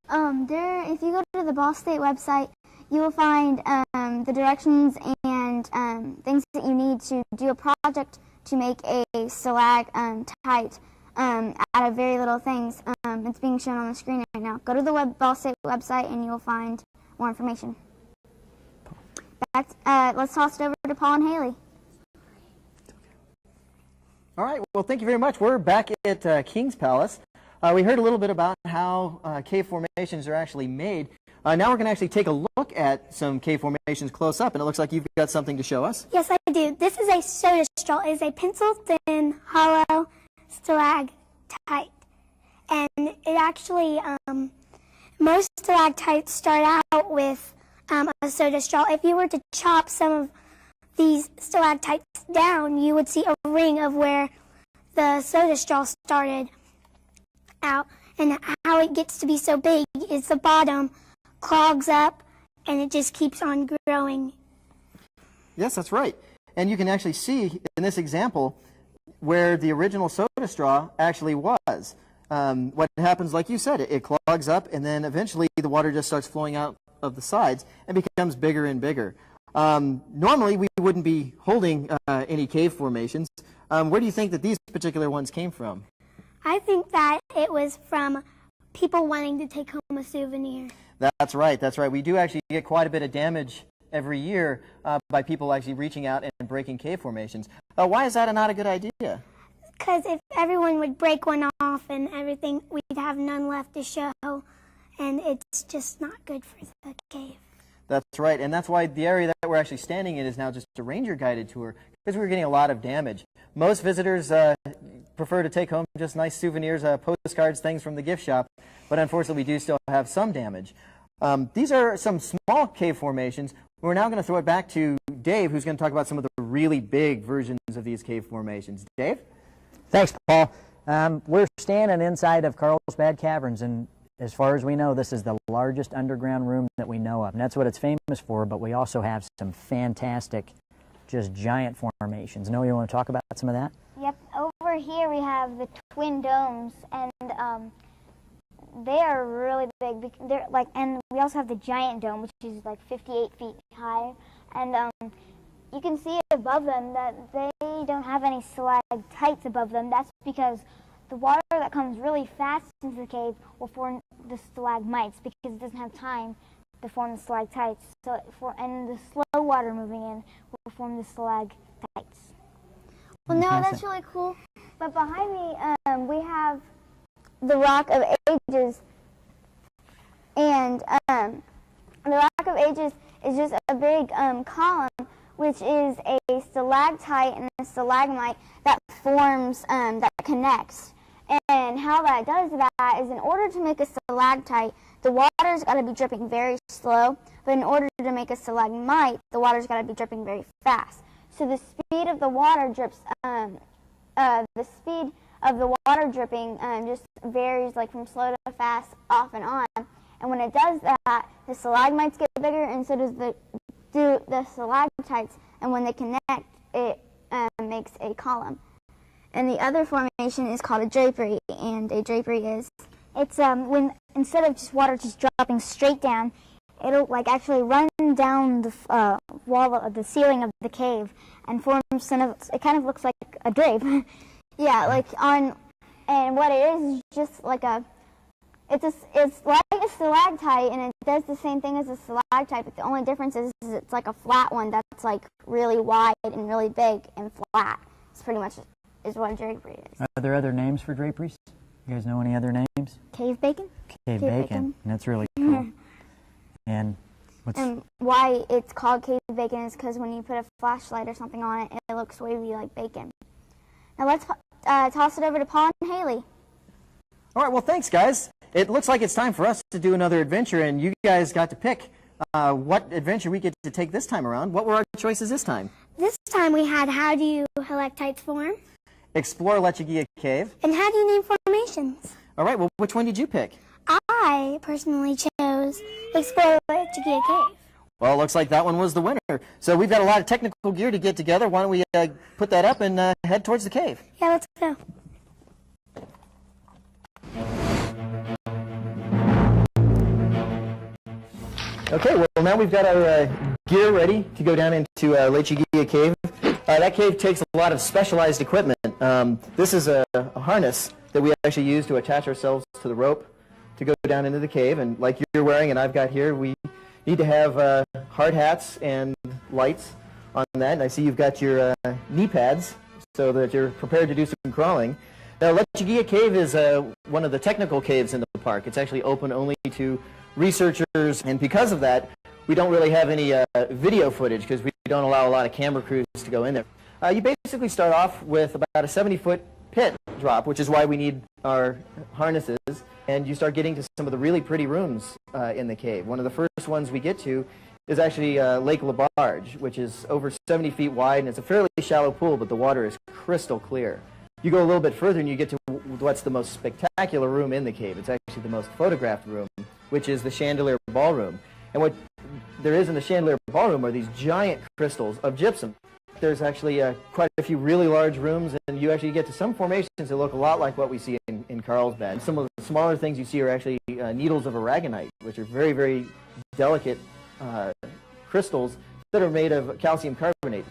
If you go to the Ball State website, you will find the directions and things that you need to do a project to make a stalagmite out of very little things. It's being shown on the screen right now. Go to the Ball State website and you will find more information. Let's toss it over to Paul and Haley. All right, well, thank you very much. We're back at King's Palace. We heard a little bit about how cave formations are actually made. Now we're going to actually take a look at some cave formations close up, and it looks like you've got something to show us. Yes, I do. This is a soda straw. It is a pencil-thin, hollow stalactite. And it actually, most stalactites start out with a soda straw. If you were to chop some of these stalactites down, you would see a ring of where the soda straw started out. And how it gets to be so big is the bottom clogs up and it just keeps on growing. Yes, that's right. And you can actually see in this example where the original soda straw actually was. What happens, like you said, it clogs up, and then eventually the water just starts flowing out of the sides and becomes bigger and bigger. Normally we wouldn't be holding any cave formations. Where do you think that these particular ones came from? I think that it was from people wanting to take home a souvenir. That's right, that's right. We do actually get quite a bit of damage every year by people actually reaching out and breaking cave formations. Why is that not a good idea? Because if everyone would break one off and everything, we'd have none left to show, and it's just not good for the cave. That's right, and that's why the area that we're actually standing in is now just a ranger-guided tour, because we were getting a lot of damage. Most visitors prefer to take home just nice souvenirs, postcards, things from the gift shop, but unfortunately we do still have some damage. These are some small cave formations. We're now going to throw it back to Dave, who's going to talk about some of the really big versions of these cave formations. Dave? Thanks, Paul. We're standing inside of Carlsbad Caverns, and as far as we know, this is the largest underground room that we know of, and that's what it's famous for, but we also have some fantastic, just giant formations. Noah, you want to talk about some of that? Yep, over here we have the twin domes, and they are really big. And we also have the giant dome, which is like 58 feet high, and you can see above them that they don't have any stalactites above them. That's because the water that comes really fast into the cave will form the stalagmites because it doesn't have time to form the stalactites. And the slow water moving in will form the stalactites. Well, no, that's really cool. But behind me, we have the Rock of Ages. And the Rock of Ages is just a big column, which is a stalactite and a stalagmite that forms, that connects. And how that does that is in order to make a stalactite, the water's got to be dripping very slow, but in order to make a stalagmite, the water's got to be dripping very fast. So the speed of the water dripping just varies like from slow to fast, off and on. And when it does that, the stalagmites get bigger, and so does the stalactites. And when they connect, it makes a column. And the other formation is called a drapery, and a drapery is, it's when instead of just water just dropping straight down, it'll like actually run down the wall of the ceiling of the cave and form it kind of looks like a drape. Yeah, and what it is just like it's like a stalactite, and it does the same thing as a stalactite, but the only difference is it's like a flat one that's like really wide and really big and flat. It's pretty much is what drapery is. Are there other names for draperies? You guys know any other names? Cave bacon? Cave bacon. That's really cool. And what's... And why it's called cave bacon is because when you put a flashlight or something on it, it looks wavy like bacon. Now let's toss it over to Paul and Haley. All right, well, thanks, guys. It looks like it's time for us to do another adventure, and you guys got to pick what adventure we get to take this time around. What were our choices this time? This time we had how do stalactites form? Explore Lechuguilla Cave. And how do you name formations? All right, well, which one did you pick? I personally chose Explore Lechuguilla Cave. Well, it looks like that one was the winner. So we've got a lot of technical gear to get together. Why don't we put that up and head towards the cave? Yeah, let's go. Okay, well, now we've got our gear ready to go down into Lechuguilla Cave. That cave takes a lot of specialized equipment. This is a harness that we actually use to attach ourselves to the rope to go down into the cave. And like you're wearing and I've got here, we need to have hard hats and lights on that. And I see you've got your knee pads so that you're prepared to do some crawling. Now, Lechuguilla Cave is one of the technical caves in the park. It's actually open only to researchers, and because of that, we don't really have any video footage because we don't allow a lot of camera crews to go in there. You basically start off with about a 70-foot pit drop, which is why we need our harnesses, and you start getting to some of the really pretty rooms in the cave. One of the first ones we get to is actually Lake Labarge, which is over 70 feet wide, and it's a fairly shallow pool, but the water is crystal clear. You go a little bit further and you get to what's the most spectacular room in the cave. It's actually the most photographed room, which is the Chandelier Ballroom. And what there is in the Chandelier Ballroom are these giant crystals of gypsum. There's actually quite a few really large rooms, and you actually get to some formations that look a lot like what we see in Carlsbad. Some of the smaller things you see are actually needles of aragonite, which are very, very delicate crystals that are made of calcium carbonate.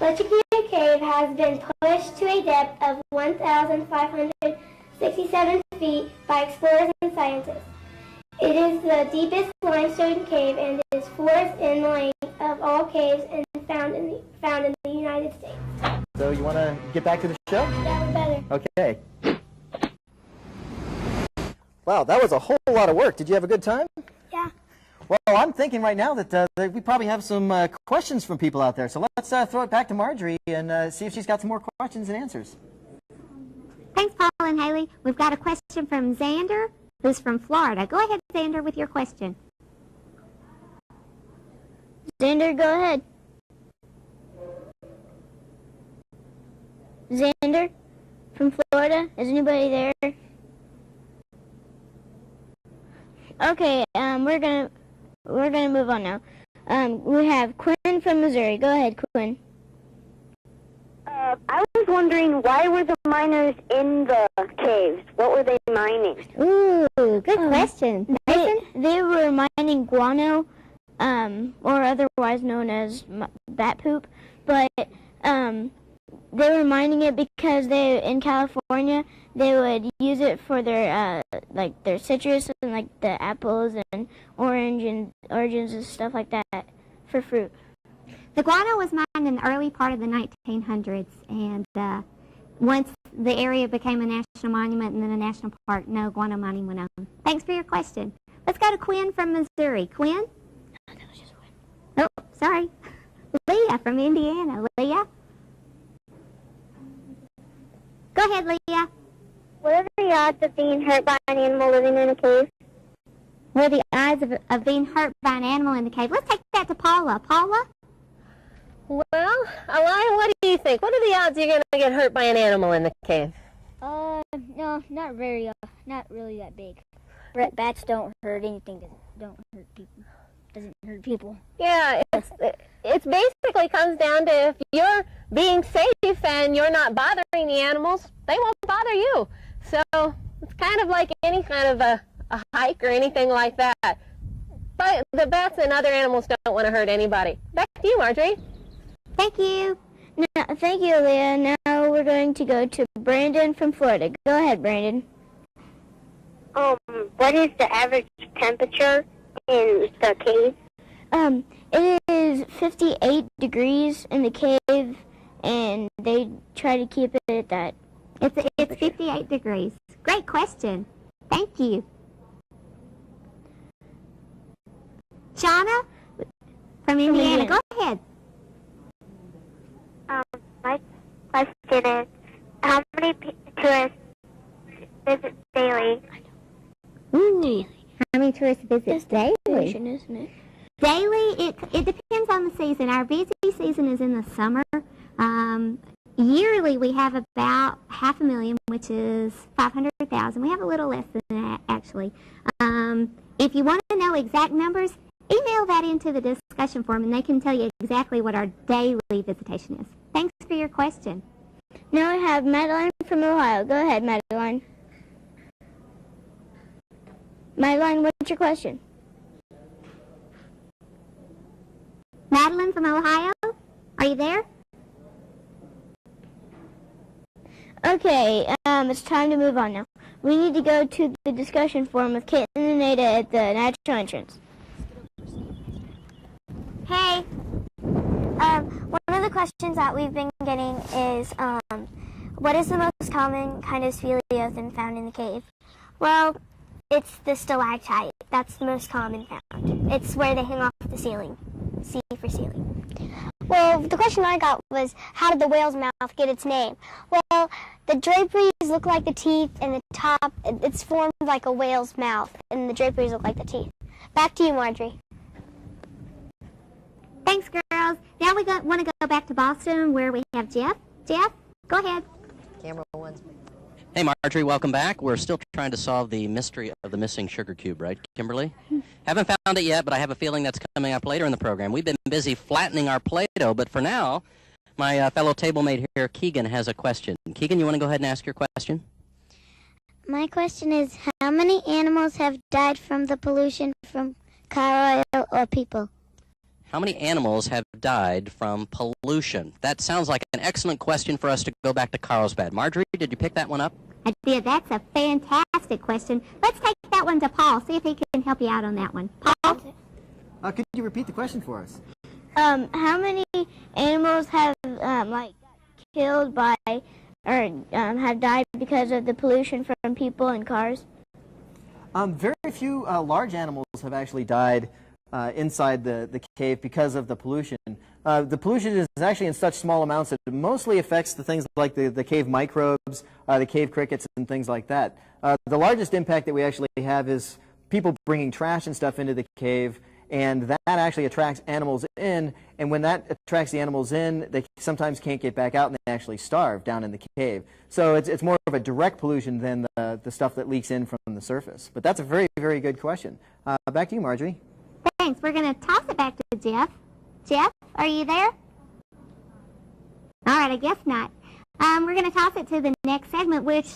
Lechuguilla Cave has been pushed to a depth of 1,567 feet by explorers and scientists. It is the deepest limestone cave and is fourth in length of all caves and found in the United States. So you want to get back to the show? That would better. Okay. Wow, that was a whole lot of work. Did you have a good time? Yeah. Well, I'm thinking right now that we probably have some questions from people out there. So let's throw it back to Marjorie and see if she's got some more questions and answers. Thanks, Paul and Haley. We've got a question from Xander, who's from Florida. Go ahead, Xander, with your question. Xander, go ahead. Xander from Florida, is anybody there? Okay, we're gonna move on now. We have Quinn from Missouri. Go ahead, Quinn. I was wondering, why were the miners in the caves? What were they mining? Ooh, good question. They were mining guano, or otherwise known as bat poop, but they were mining it because in California they would use it for their their citrus and like the apples and oranges and stuff like that for fruit. The guano was mined in the early part of the 1900s, and once the area became a national monument and then a national park, no guano mining went on. Thanks for your question. Let's go to Quinn from Missouri. Quinn? No, that was just Quinn. Oh, sorry. Leah from Indiana. Leah? Go ahead, Leah. What are the odds of being hurt by an animal living in a cave? What are the odds of being hurt by an animal in the cave? Let's take that to Paula. Paula? Well, Alaya, what do you think? What are the odds you're going to get hurt by an animal in the cave? No, not really that big. Bats don't hurt anything. Don't hurt people. Doesn't hurt people. Yeah, it's basically comes down to if you're being safe and you're not bothering the animals, they won't bother you. So it's kind of like any kind of a hike or anything like that. But the bats and other animals don't want to hurt anybody. Back to you, Marjorie. Thank you. No, thank you, Leah. Now we're going to go to Brandon from Florida. Go ahead, Brandon. What is the average temperature in the cave? It is 58 degrees in the cave, and they try to keep it at that. It's 58 degrees. Great question. Thank you. Shauna from Indiana, go ahead. My question is, how many tourists visit daily? How many tourists visit daily? Isn't it? Daily, it depends on the season. Our busy season is in the summer. Yearly, we have about 500,000, which is 500,000. We have a little less than that, actually. If you want to know exact numbers, email that into the discussion forum, and they can tell you exactly what our daily visitation is. Thanks for your question. Now I have Madeline from Ohio. Go ahead, Madeline. Madeline, what's your question? Madeline from Ohio, are you there? Okay, it's time to move on now. We need to go to the discussion forum with Caitlin and Ada at the natural entrance. Hey, one of the questions that we've been getting is, what is the most common kind of speleothem found in the cave? Well, it's the stalactite. That's the most common found. It's where they hang off the ceiling. C for ceiling. Well, the question I got was, how did the whale's mouth get its name? Well, the draperies look like the teeth, and the top, it's formed like a whale's mouth, and the draperies look like the teeth. Back to you, Marjorie. Thanks, girls. Now we want to go back to Boston, where we have Jeff. Jeff, go ahead. Camera one's. Hey, Marjorie, welcome back. We're still trying to solve the mystery of the missing sugar cube, right, Kimberly? Haven't found it yet, but I have a feeling that's coming up later in the program. We've been busy flattening our Play-Doh, but for now, my fellow table mate here, Keegan, has a question. Keegan, you want to go ahead and ask your question? My question is, how many animals have died from the pollution from car oil or people? How many animals have died from pollution? That sounds like an excellent question for us to go back to Carlsbad. Marjorie, did you pick that one up? I did. That's a fantastic question. Let's take that one to Paul, see if he can help you out on that one. Paul? Could you repeat the question for us? How many animals have killed by or have died because of the pollution from people and cars? Very few large animals have actually died inside the cave because of the pollution. The pollution is actually in such small amounts that it mostly affects the things like the cave microbes, the cave crickets, and things like that. The largest impact that we actually have is people bringing trash and stuff into the cave, and that actually attracts animals in, and when that attracts the animals in, they sometimes can't get back out and they actually starve down in the cave. So it's more of a direct pollution than the stuff that leaks in from the surface. But that's a very, very good question. Back to you, Marjorie. Thanks. We're going to toss it back to Jeff. Jeff, are you there? All right, I guess not. We're going to toss it to the next segment, which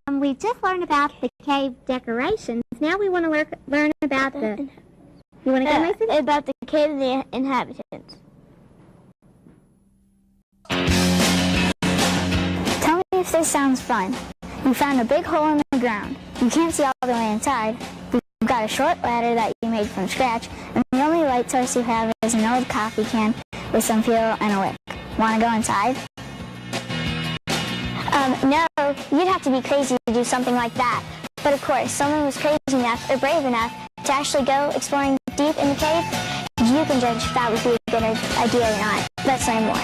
we just learned about the cave decorations. Now we want to learn about the... You want to go, Mason? About the cave and the inhabitants. Tell me if this sounds fun. You found a big hole in the ground. You can't see all the way inside. You've got a short ladder that you made from scratch, and the only light source you have is an old coffee can with some fuel and a wick. Want to go inside? No, you'd have to be crazy to do something like that. But of course, someone was crazy enough or brave enough to actually go exploring deep in the cave. You can judge if that would be a good idea or not. Let's learn more.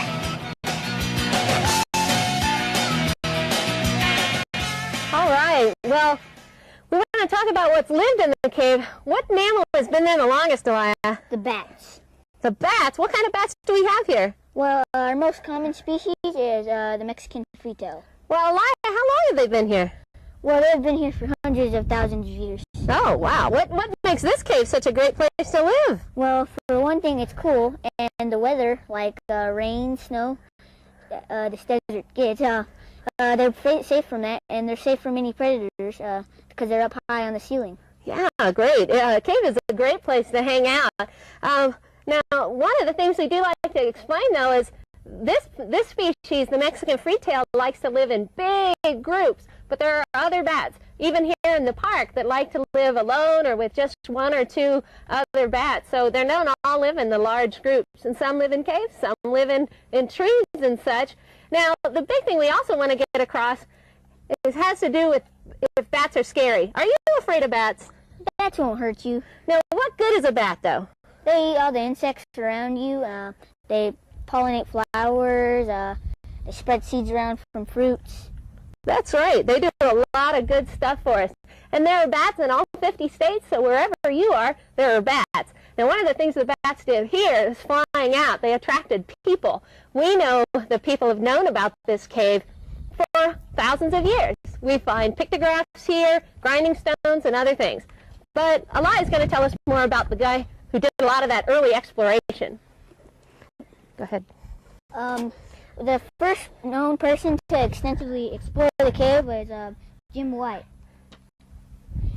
All right, well, we want to talk about what's lived in the cave. What mammal has been there the longest, Elia? The bats. The bats? What kind of bats do we have here? Well, our most common species is the Mexican free-tail. Well, Elia, how long have they been here? Well, they've been here for hundreds of thousands of years. Oh, wow. What makes this cave such a great place to live? Well, for one thing, it's cool, and the weather, like rain, snow, this desert gets, they're safe from that, and they're safe from any predators because they're up high on the ceiling. Yeah, great. A cave is a great place to hang out. Now, one of the things we do like to explain, though, is this species, the Mexican free-tail, likes to live in big groups, but there are other bats even here in the park, that like to live alone or with just one or two other bats. So they're known all live in the large groups, and some live in caves, some live in trees and such. Now, the big thing we also want to get across has to do with if bats are scary. Are you afraid of bats? Bats won't hurt you. Now, what good is a bat, though? They eat all the insects around you. They pollinate flowers. They spread seeds around from fruits. That's right. They do a lot of good stuff for us. And there are bats in all 50 states, so wherever you are, there are bats. Now, one of the things the bats did here is flying out. They attracted people. We know that people have known about this cave for thousands of years. We find pictographs here, grinding stones, and other things. But Eli is going to tell us more about the guy who did a lot of that early exploration. Go ahead. The first known person to extensively explore the cave was Jim White.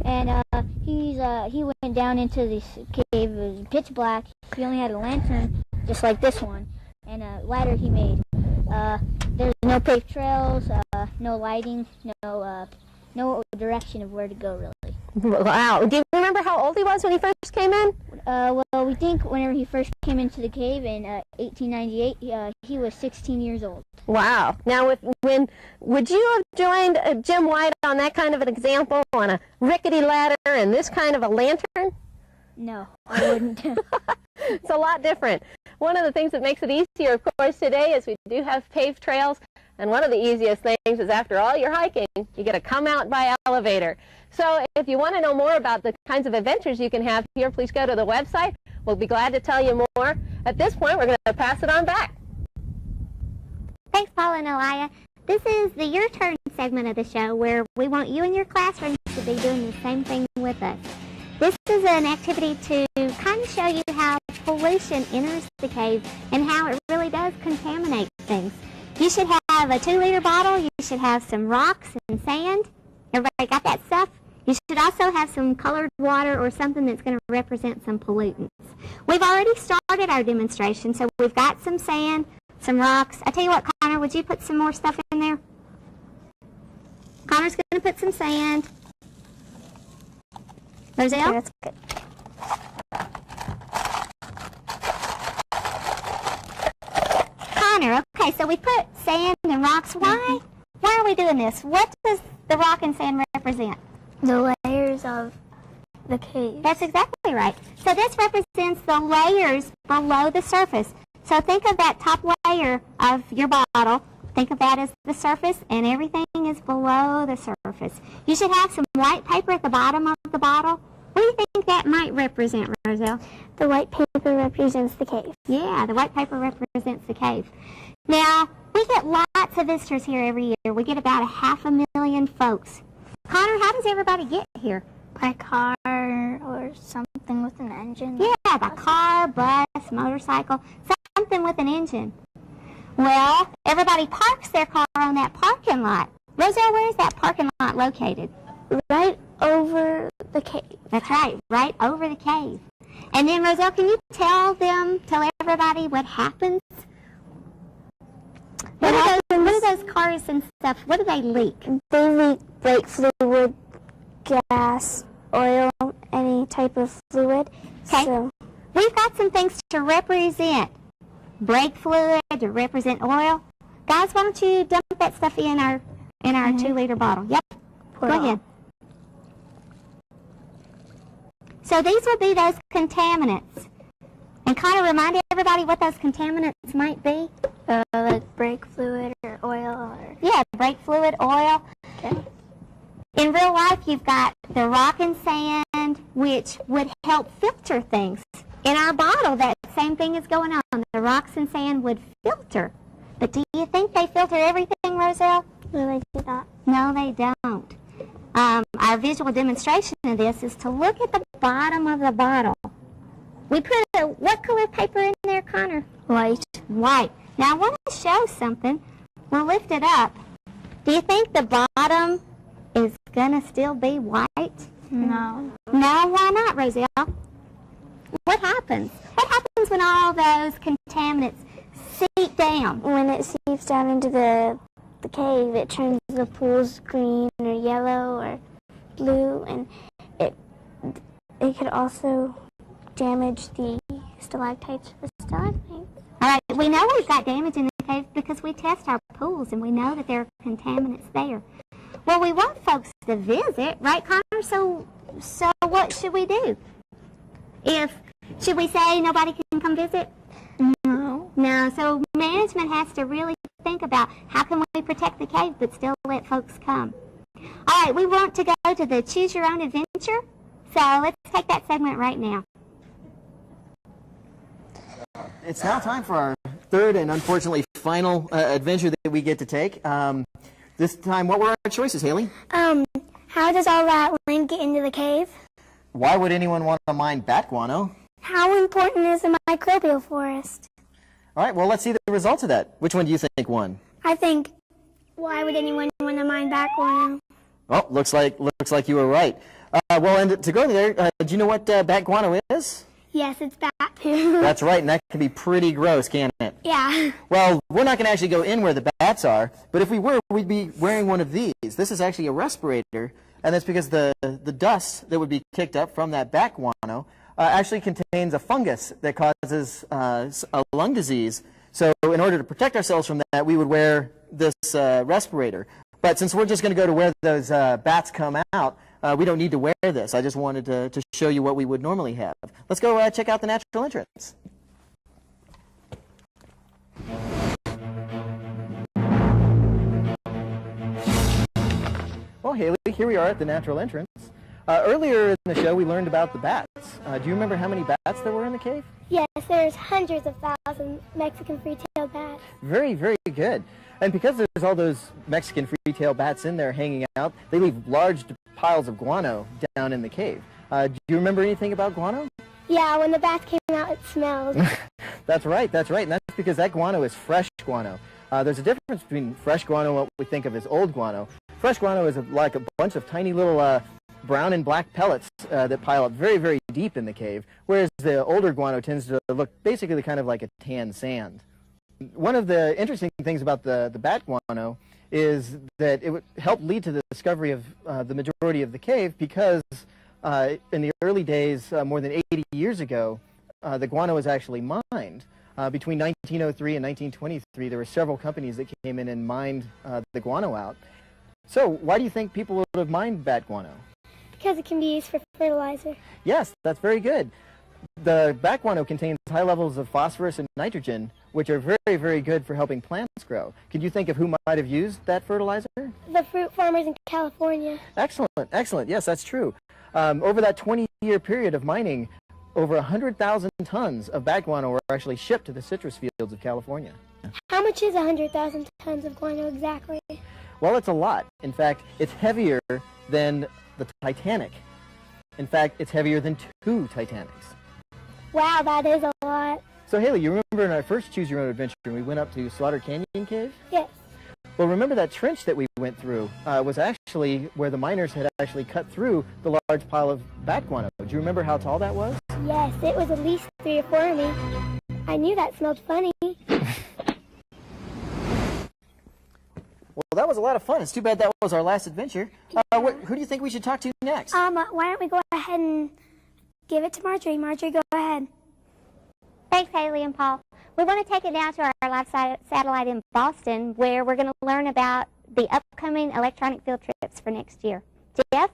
And he went down into this cave. It was pitch black. He only had a lantern, just like this one, and a ladder he made. There's no paved trails, no lighting, no direction of where to go, really. Wow. Do you remember how old he was when he first came in? Well, we think whenever he first came into the cave in 1898, he was 16 years old. Wow. Now, would you have joined Jim White on that kind of an example, on a rickety ladder and this kind of a lantern? No, I wouldn't. It's a lot different. One of the things that makes it easier, of course, today is we do have paved trails. And one of the easiest things is after all your hiking, you get to come out by elevator. So if you want to know more about the kinds of adventures you can have here, please go to the website. We'll be glad to tell you more. At this point, we're going to pass it on back. Thanks, Paula and Elia. This is the Your Turn segment of the show where we want you and your classrooms to be doing the same thing with us. This is an activity to kind of show you how pollution enters the cave and how it really does contaminate things. You should have a 2-liter bottle. You should have some rocks and sand. Everybody got that stuff? You should also have some colored water or something that's going to represent some pollutants. We've already started our demonstration, so we've got some sand, some rocks. I tell you what, Connor, would you put some more stuff in there? Connor's going to put some sand. Roselle? Okay, that's good. Connor, okay, so we put sand and rocks. Why are we doing this? What does the rock and sand represent? The layers of the cave. That's exactly right. So this represents the layers below the surface. So think of that top layer of your bottle. Think of that as the surface, and everything is below the surface. You should have some white paper at the bottom of the bottle. What do you think that might represent, Roselle? The white paper represents the cave. Yeah, the white paper represents the cave. Now, we get lots of visitors here every year. We get about 500,000 folks. Connor, how does everybody get here? By car or something with an engine. Yeah, by car, bus, motorcycle, something with an engine. Well, everybody parks their car on that parking lot. Roselle, where is that parking lot located? Right over the cave. That's right over the cave. And then, Roselle, can you tell everybody what happens? What are those cars and stuff, what do they leak? They leak brake fluid, gas, oil, any type of fluid. Okay. So we've got some things to represent brake fluid, to represent oil. Guys, why don't you dump that stuff in our 2-liter bottle? Yep. Go ahead. So these would be those contaminants. And kind of remind everybody what those contaminants might be. Like brake fluid or oil. Yeah, brake fluid, oil. Okay. In real life, you've got the rock and sand, which would help filter things. In our bottle, that same thing is going on. The rocks and sand would filter. But do you think they filter everything, Roselle? No, they do not. No, they don't. Our visual demonstration of this is to look at the bottom of the bottle. We put what color paper in there, Connor? White. White. Now I want to show something. We'll lift it up. Do you think the bottom is going to still be white? No. No, why not, Roselle? What happens? What happens when all those contaminants seep down? When it seeps down into the cave, it turns the pools green or yellow or... blue, and it could also damage the stalactites or stalagmites. All right, we know we've got damage in the cave because we test our pools and we know that there are contaminants there. Well, we want folks to visit, right, Connor? So what should we do? Should we say nobody can come visit? No. No, so management has to really think about how can we protect the cave but still let folks come. All right, we want to go to the Choose Your Own Adventure, so let's take that segment right now. It's now time for our third and unfortunately final adventure that we get to take. This time, what were our choices, Haley? How does all that land get into the cave? Why would anyone want to mine bat guano? How important is the microbial forest? All right, well, let's see the results of that. Which one do you think won? I think, why would anyone want to mine bat guano? Oh, looks like you were right. Well, and to go there, do you know what bat guano is? Yes, it's bat poo. That's right, and that can be pretty gross, can't it? Yeah. Well, we're not going to actually go in where the bats are, but if we were, we'd be wearing one of these. This is actually a respirator, and that's because the dust that would be kicked up from that bat guano actually contains a fungus that causes a lung disease. So in order to protect ourselves from that, we would wear this respirator. But since we're just going to go to where those bats come out, we don't need to wear this. I just wanted to show you what we would normally have. Let's go check out the natural entrance. Well, Haley, here we are at the natural entrance. Earlier in the show, we learned about the bats. Do you remember how many bats there were in the cave? Yes, there's hundreds of thousands Mexican free-tailed bats. Very, very good. And because there's all those Mexican free-tailed bats in there hanging out, they leave large piles of guano down in the cave. Do you remember anything about guano? Yeah, when the bats came out, it smelled. That's right, and that's because that guano is fresh guano. There's a difference between fresh guano and what we think of as old guano. Fresh guano is like a bunch of tiny little brown and black pellets that pile up very, very deep in the cave, whereas the older guano tends to look basically kind of like a tan sand. One of the interesting things about the bat guano is that it would help lead to the discovery of the majority of the cave because in the early days, more than 80 years ago, the guano was actually mined. Between 1903 and 1923, there were several companies that came in and mined the guano out. So why do you think people would have mined bat guano? Because it can be used for fertilizer. Yes, that's very good. The bat guano contains high levels of phosphorus and nitrogen, which are very, very good for helping plants grow. Could you think of who might have used that fertilizer? The fruit farmers in California. Excellent, excellent. Yes, that's true. Over that 20-year period of mining, over 100,000 tons of bat guano were actually shipped to the citrus fields of California. How much is 100,000 tons of guano exactly? Well, it's a lot. In fact, it's heavier than the Titanic. In fact, it's heavier than 2 Titanics. Wow, that is a lot. So, Haley, you remember in our first Choose Your Own Adventure, we went up to Slaughter Canyon Cave? Yes. Well, remember that trench that we went through was actually where the miners had actually cut through the large pile of bat guano. Do you remember how tall that was? Yes, it was at least 3 or 4 of me. I knew that smelled funny. Well, that was a lot of fun. It's too bad that was our last adventure. Who do you think we should talk to next? Why don't we go ahead and give it to Marjorie. Marjorie, go ahead. Thanks, Haley and Paul. We want to take it now to our live satellite in Boston, where we're going to learn about the upcoming electronic field trips for next year. Jeff?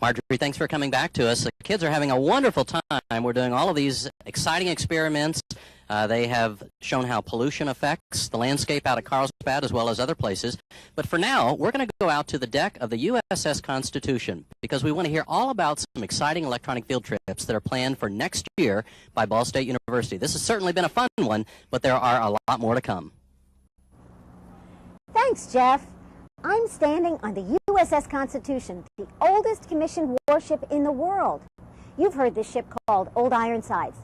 Marjorie, thanks for coming back to us. The kids are having a wonderful time. We're doing all of these exciting experiments. They have shown how pollution affects the landscape out at Carlsbad as well as other places. But for now, we're going to go out to the deck of the USS Constitution because we want to hear all about some exciting electronic field trips that are planned for next year by Ball State University. This has certainly been a fun one, but there are a lot more to come. Thanks, Jeff. I'm standing on the USS Constitution, the oldest commissioned warship in the world. You've heard this ship called Old Ironsides.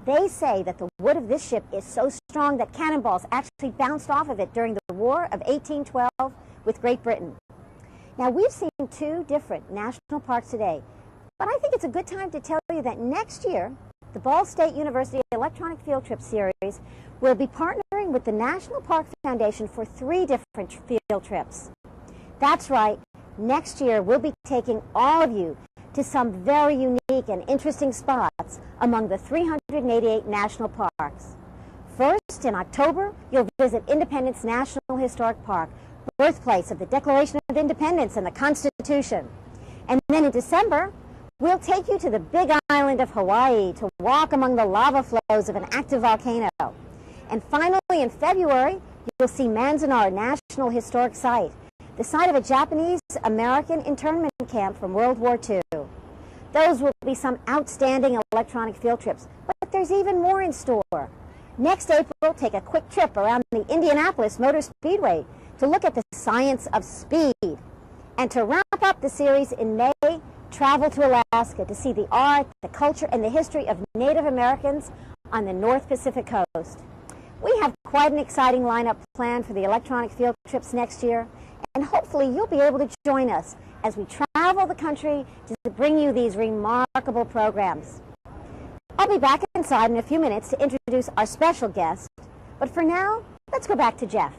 They say that the wood of this ship is so strong that cannonballs actually bounced off of it during the War of 1812 with Great Britain. Now, we've seen 2 different national parks today, but I think it's a good time to tell you that next year, the Ball State University Electronic Field Trip Series will be partnering with the National Park Foundation for 3 different field trips. That's right, next year we'll be taking all of you to some very unique and interesting spots among the 388 national parks. First, in October, you'll visit Independence National Historic Park, birthplace of the Declaration of Independence and the Constitution. And then in December, we'll take you to the Big Island of Hawaii to walk among the lava flows of an active volcano. And finally, in February, you'll see Manzanar National Historic Site, the site of a Japanese-American internment camp from World War II. Those will be some outstanding electronic field trips, but there's even more in store. Next April, take a quick trip around the Indianapolis Motor Speedway to look at the science of speed. And to wrap up the series in May, travel to Alaska to see the art, the culture, and the history of Native Americans on the North Pacific Coast. We have quite an exciting lineup planned for the electronic field trips next year, and hopefully you'll be able to join us as we travel the country to bring you these remarkable programs. I'll be back inside in a few minutes to introduce our special guest, but for now, let's go back to Jeff.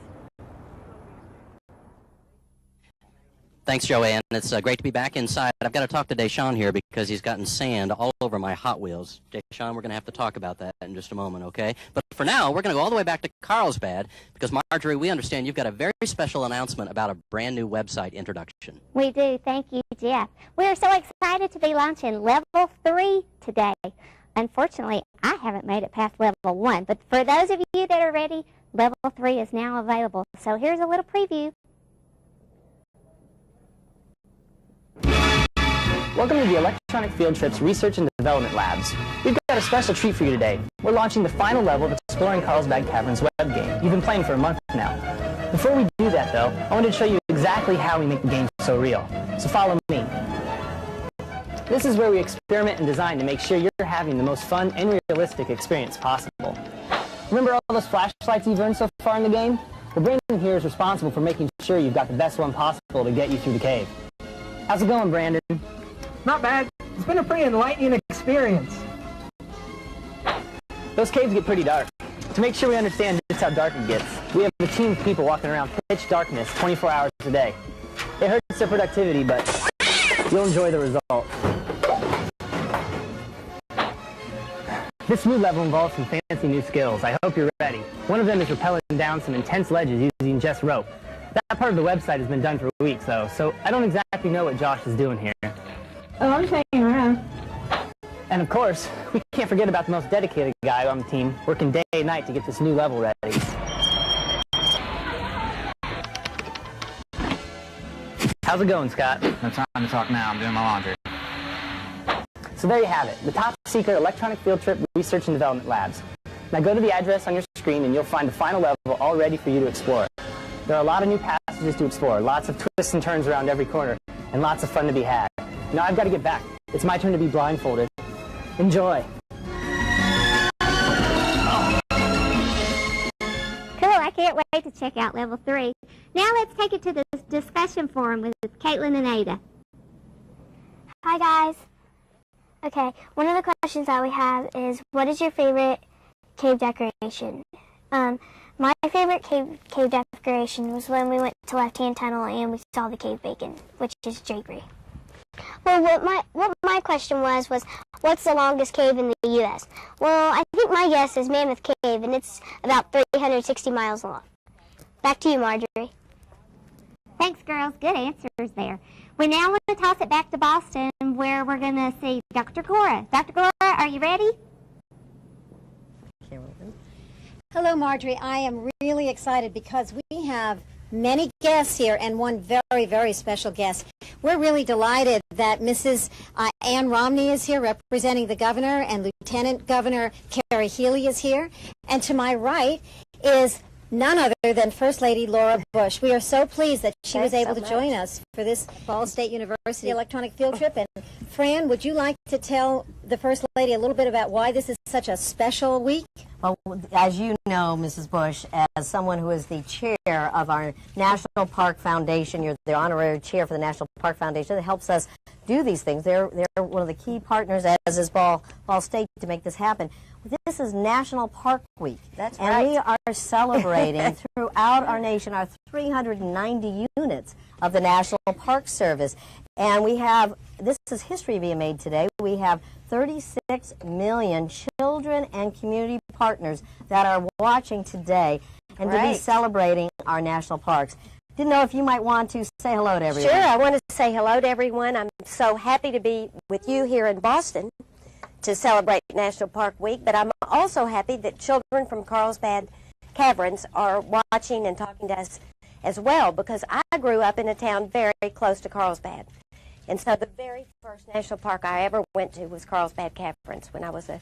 Thanks, Joanne. It's great to be back inside. I've got to talk to Deshaun here because he's gotten sand all over my Hot Wheels. Deshaun, we're going to have to talk about that in just a moment, okay? But for now, we're going to go all the way back to Carlsbad because, Marjorie, we understand you've got a very special announcement about a brand new website introduction. We do. Thank you, Jeff. We are so excited to be launching Level 3 today. Unfortunately, I haven't made it past Level 1, but for those of you that are ready, Level 3 is now available. So here's a little preview. Welcome to the Electronic Field Trips Research and Development Labs. We've got a special treat for you today. We're launching the final level of Exploring Carlsbad Caverns web game. You've been playing for a month now. Before we do that, though, I wanted to show you exactly how we make the game so real. So follow me. This is where we experiment and design to make sure you're having the most fun and realistic experience possible. Remember all those flashlights you've earned so far in the game? Well, Brandon here is responsible for making sure you've got the best one possible to get you through the cave. How's it going, Brandon? Not bad. It's been a pretty enlightening experience. Those caves get pretty dark. To make sure we understand just how dark it gets, we have a team of people walking around pitch darkness 24 hours a day. It hurts their productivity, but you'll enjoy the result. This new level involves some fancy new skills. I hope you're ready. One of them is rappelling down some intense ledges using just rope. That part of the website has been done for weeks, though, so I don't exactly know what Josh is doing here. Oh, I'm just hanging around. And of course, we can't forget about the most dedicated guy on the team, working day and night to get this new level ready. How's it going, Scott? No time to talk now. I'm doing my laundry. So there you have it, the top secret electronic field trip research and development labs. Now go to the address on your screen and you'll find the final level all ready for you to explore. There are a lot of new passages to explore, lots of twists and turns around every corner, and lots of fun to be had. Now I've got to get back. It's my turn to be blindfolded. Enjoy. Cool, I can't wait to check out Level 3. Now let's take it to the discussion forum with Caitlin and Ada. Hi, guys. Okay, one of the questions that we have is, what is your favorite cave decoration? My favorite cave decoration was when we went to Left Hand Tunnel and we saw the cave bacon, which is drapery. Well, what my question was what's the longest cave in the U.S.? Well, I think my guess is Mammoth Cave, and it's about 360 miles long. Back to you, Marjorie. Thanks, girls. Good answers there. We now want to toss it back to Boston, where we're going to see Dr. Cora. Dr. Cora, are you ready? Hello, Marjorie. I am really excited because we have many guests here and one very, very special guest. We're really delighted that Mrs. Ann Romney is here representing the governor, and Lieutenant Governor Carrie Healy is here. And to my right is none other than First Lady Laura Bush. We are so pleased that she was able to join us for this Ball State University electronic field trip. And Fran, would you like to tell the First Lady a little bit about why this is such a special week? Well, as you know, Mrs. Bush, as someone who is the chair of our National Park Foundation, you're the honorary chair for the National Park Foundation that helps us do these things. They're one of the key partners, as is Ball State, to make this happen. This is National Park Week. That's right. And we are celebrating throughout our nation our 390 units of the National Park Service. And we have, this is history being made today, we have 36 million children and community partners that are watching today and to be celebrating our national parks. Didn't know if you might want to say hello to everyone. Sure, I want to say hello to everyone. I'm so happy to be with you here in Boston to celebrate National Park Week, but I'm also happy that children from Carlsbad Caverns are watching and talking to us as well, because I grew up in a town very close to Carlsbad. And so the very first national park I ever went to was Carlsbad Caverns. When I was a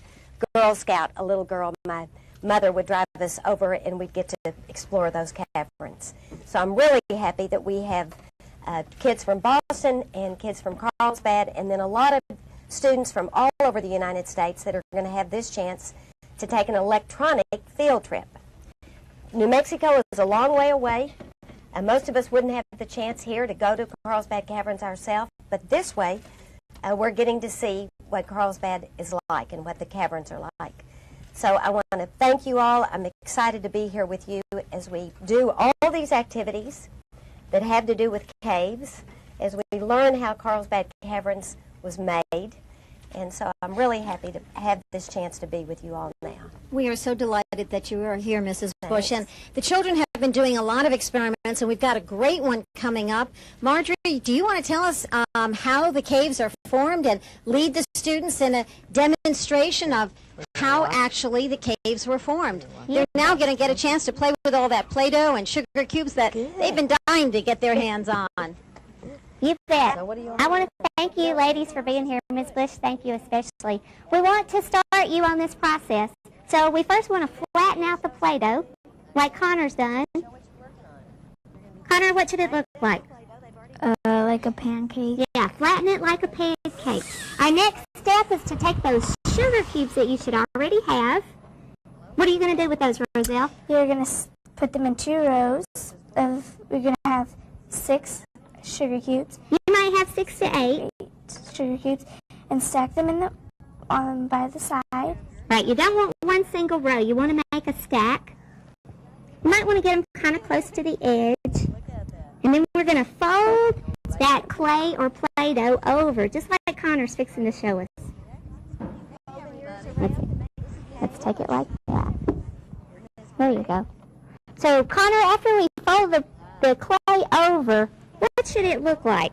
Girl Scout, a little girl, my mother would drive us over and we'd get to explore those caverns. So I'm really happy that we have kids from Boston and kids from Carlsbad, and then a lot of students from all over the United States that are going to have this chance to take an electronic field trip. New Mexico is a long way away, and most of us wouldn't have the chance here to go to Carlsbad Caverns ourselves, but this way we're getting to see what Carlsbad is like and what the caverns are like. So I want to thank you all. I'm excited to be here with you as we do all these activities that have to do with caves, as we learn how Carlsbad Caverns was made. And so I'm really happy to have this chance to be with you all now. We are so delighted that you are here, Mrs. Bush. And the children have been doing a lot of experiments, and we've got a great one coming up. Marjorie, do you want to tell us how the caves are formed and lead the students in a demonstration of how actually the caves were formed? They're now going to get a chance to play with all that Play-Doh and sugar cubes that they've been dying to get their hands on. You bet. I want to thank you, ladies, for being here. Ms. Bush, thank you especially. We want to start you on this process. So we first want to flatten out the Play-Doh, like Connor's done. Connor, what should it look like? Like a pancake. Yeah, flatten it like a pancake. Our next step is to take those sugar cubes that you should already have. What are you going to do with those, Roselle? You're going to put them in 2 rows. We're going to have 6 sugar cubes. You might have 6 to 8 sugar cubes, and stack them in the by the side. Right, you don't want one single row. You want to make a stack. You might want to get them kind of close to the edge. And then we're going to fold that clay or Play-Doh over, just like Connor's fixing to show us. Let's take it like that. There you go. So, Connor, after we fold the clay over, what should it look like?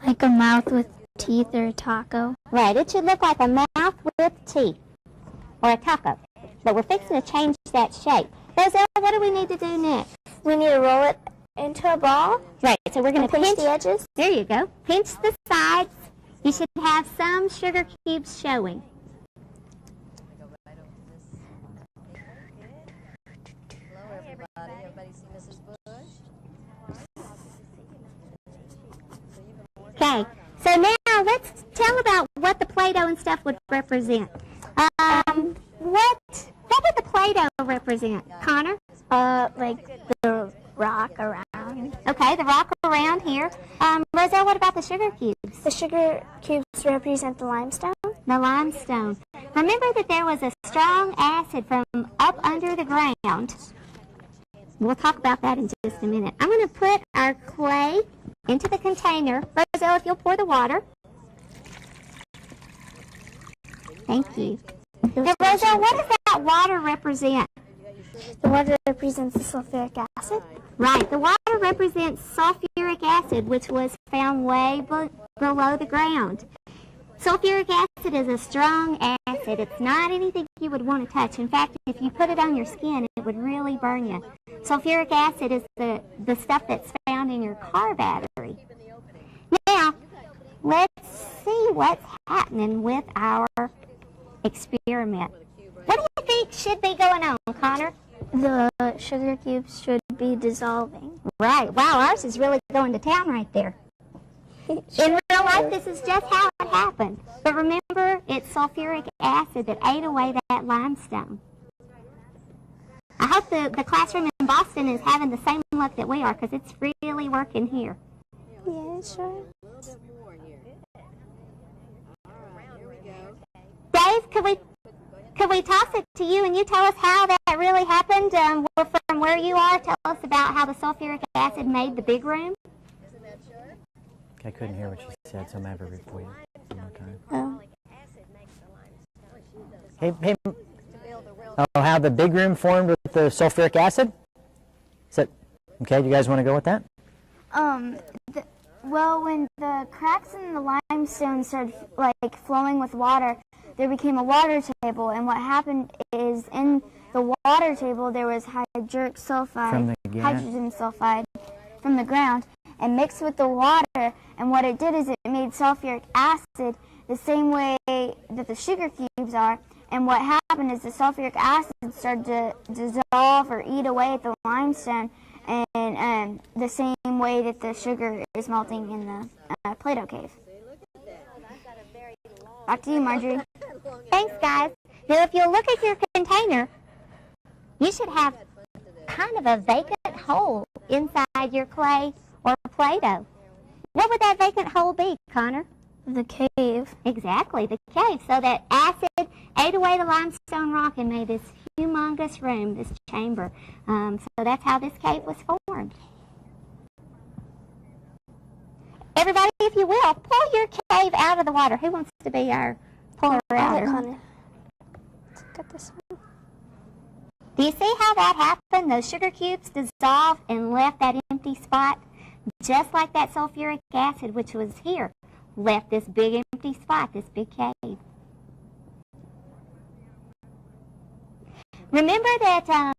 Like a mouth with teeth or a taco. Right, it should look like a mouth with teeth, or a taco. But we're fixing to change that shape. Roselle, what do we need to do next? We need to roll it into a ball. Right, so we're going to pinch the edges. There you go. Pinch the sides. You should have some sugar cubes showing. Hello, everybody. Everybody see Mrs. Bush? Okay, so now let's tell about what the Play-Doh and stuff would represent. What would the Play-Doh represent, Connor? Like the rock around. Okay, the rock around here. Roselle, what about the sugar cubes? The sugar cubes represent the limestone. The limestone. Remember that there was a strong acid from up under the ground. We'll talk about that in just a minute. I'm going to put our clay into the container. Roselle, if you'll pour the water. Thank you. Now, Roselle, what does that water represent? The water represents the sulfuric acid. Right. The water represents sulfuric acid, which was found way below the ground. Sulfuric acid is a strong acid. It's not anything you would want to touch. In fact, if you put it on your skin, it would really burn you. Sulfuric acid is the stuff that's found in your car battery. Now, let's see what's happening with our experiment. What do you think should be going on, Connor? The sugar cubes should be dissolving. Right. Wow, ours is really going to town right there. In real life, this is just how it happened. But remember, it's sulfuric acid that ate away that limestone. I hope the classroom in Boston is having the same luck that we are, because it's really working here. Yeah, sure. Dave, could we toss it to you and you tell us how that really happened? From where you are, tell us about how the sulfuric acid made the big room. I couldn't hear what she said, so I'm going to have to repeat it one more time. Oh. Hey, how the big room formed with the sulfuric acid? Is that, okay, do you guys want to go with that? Well, when the cracks in the limestone started like flowing with water, there became a water table, and what happened is in the water table there was hydrogen sulfide from the ground, and mixed with the water, and what it did is it made sulfuric acid the same way that the sugar cubes are, and what happened is the sulfuric acid started to dissolve or eat away at the limestone, and the same way that the sugar is melting in the Plato cave. Back to you, Marjorie. Thanks, guys. Now, if you look at your container, you should have kind of a vacant hole inside your clay or Play-Doh. What would that vacant hole be, Connor? The cave. Exactly, the cave. So that acid ate away the limestone rock and made this humongous room, this chamber. So that's how this cave was formed. Everybody, if you will, pull your cave out of the water. Who wants to be our puller outer? Got this one. Do you see how that happened? Those sugar cubes dissolved and left that empty spot, just like that sulfuric acid, which was here, left this big empty spot, this big cave. Remember that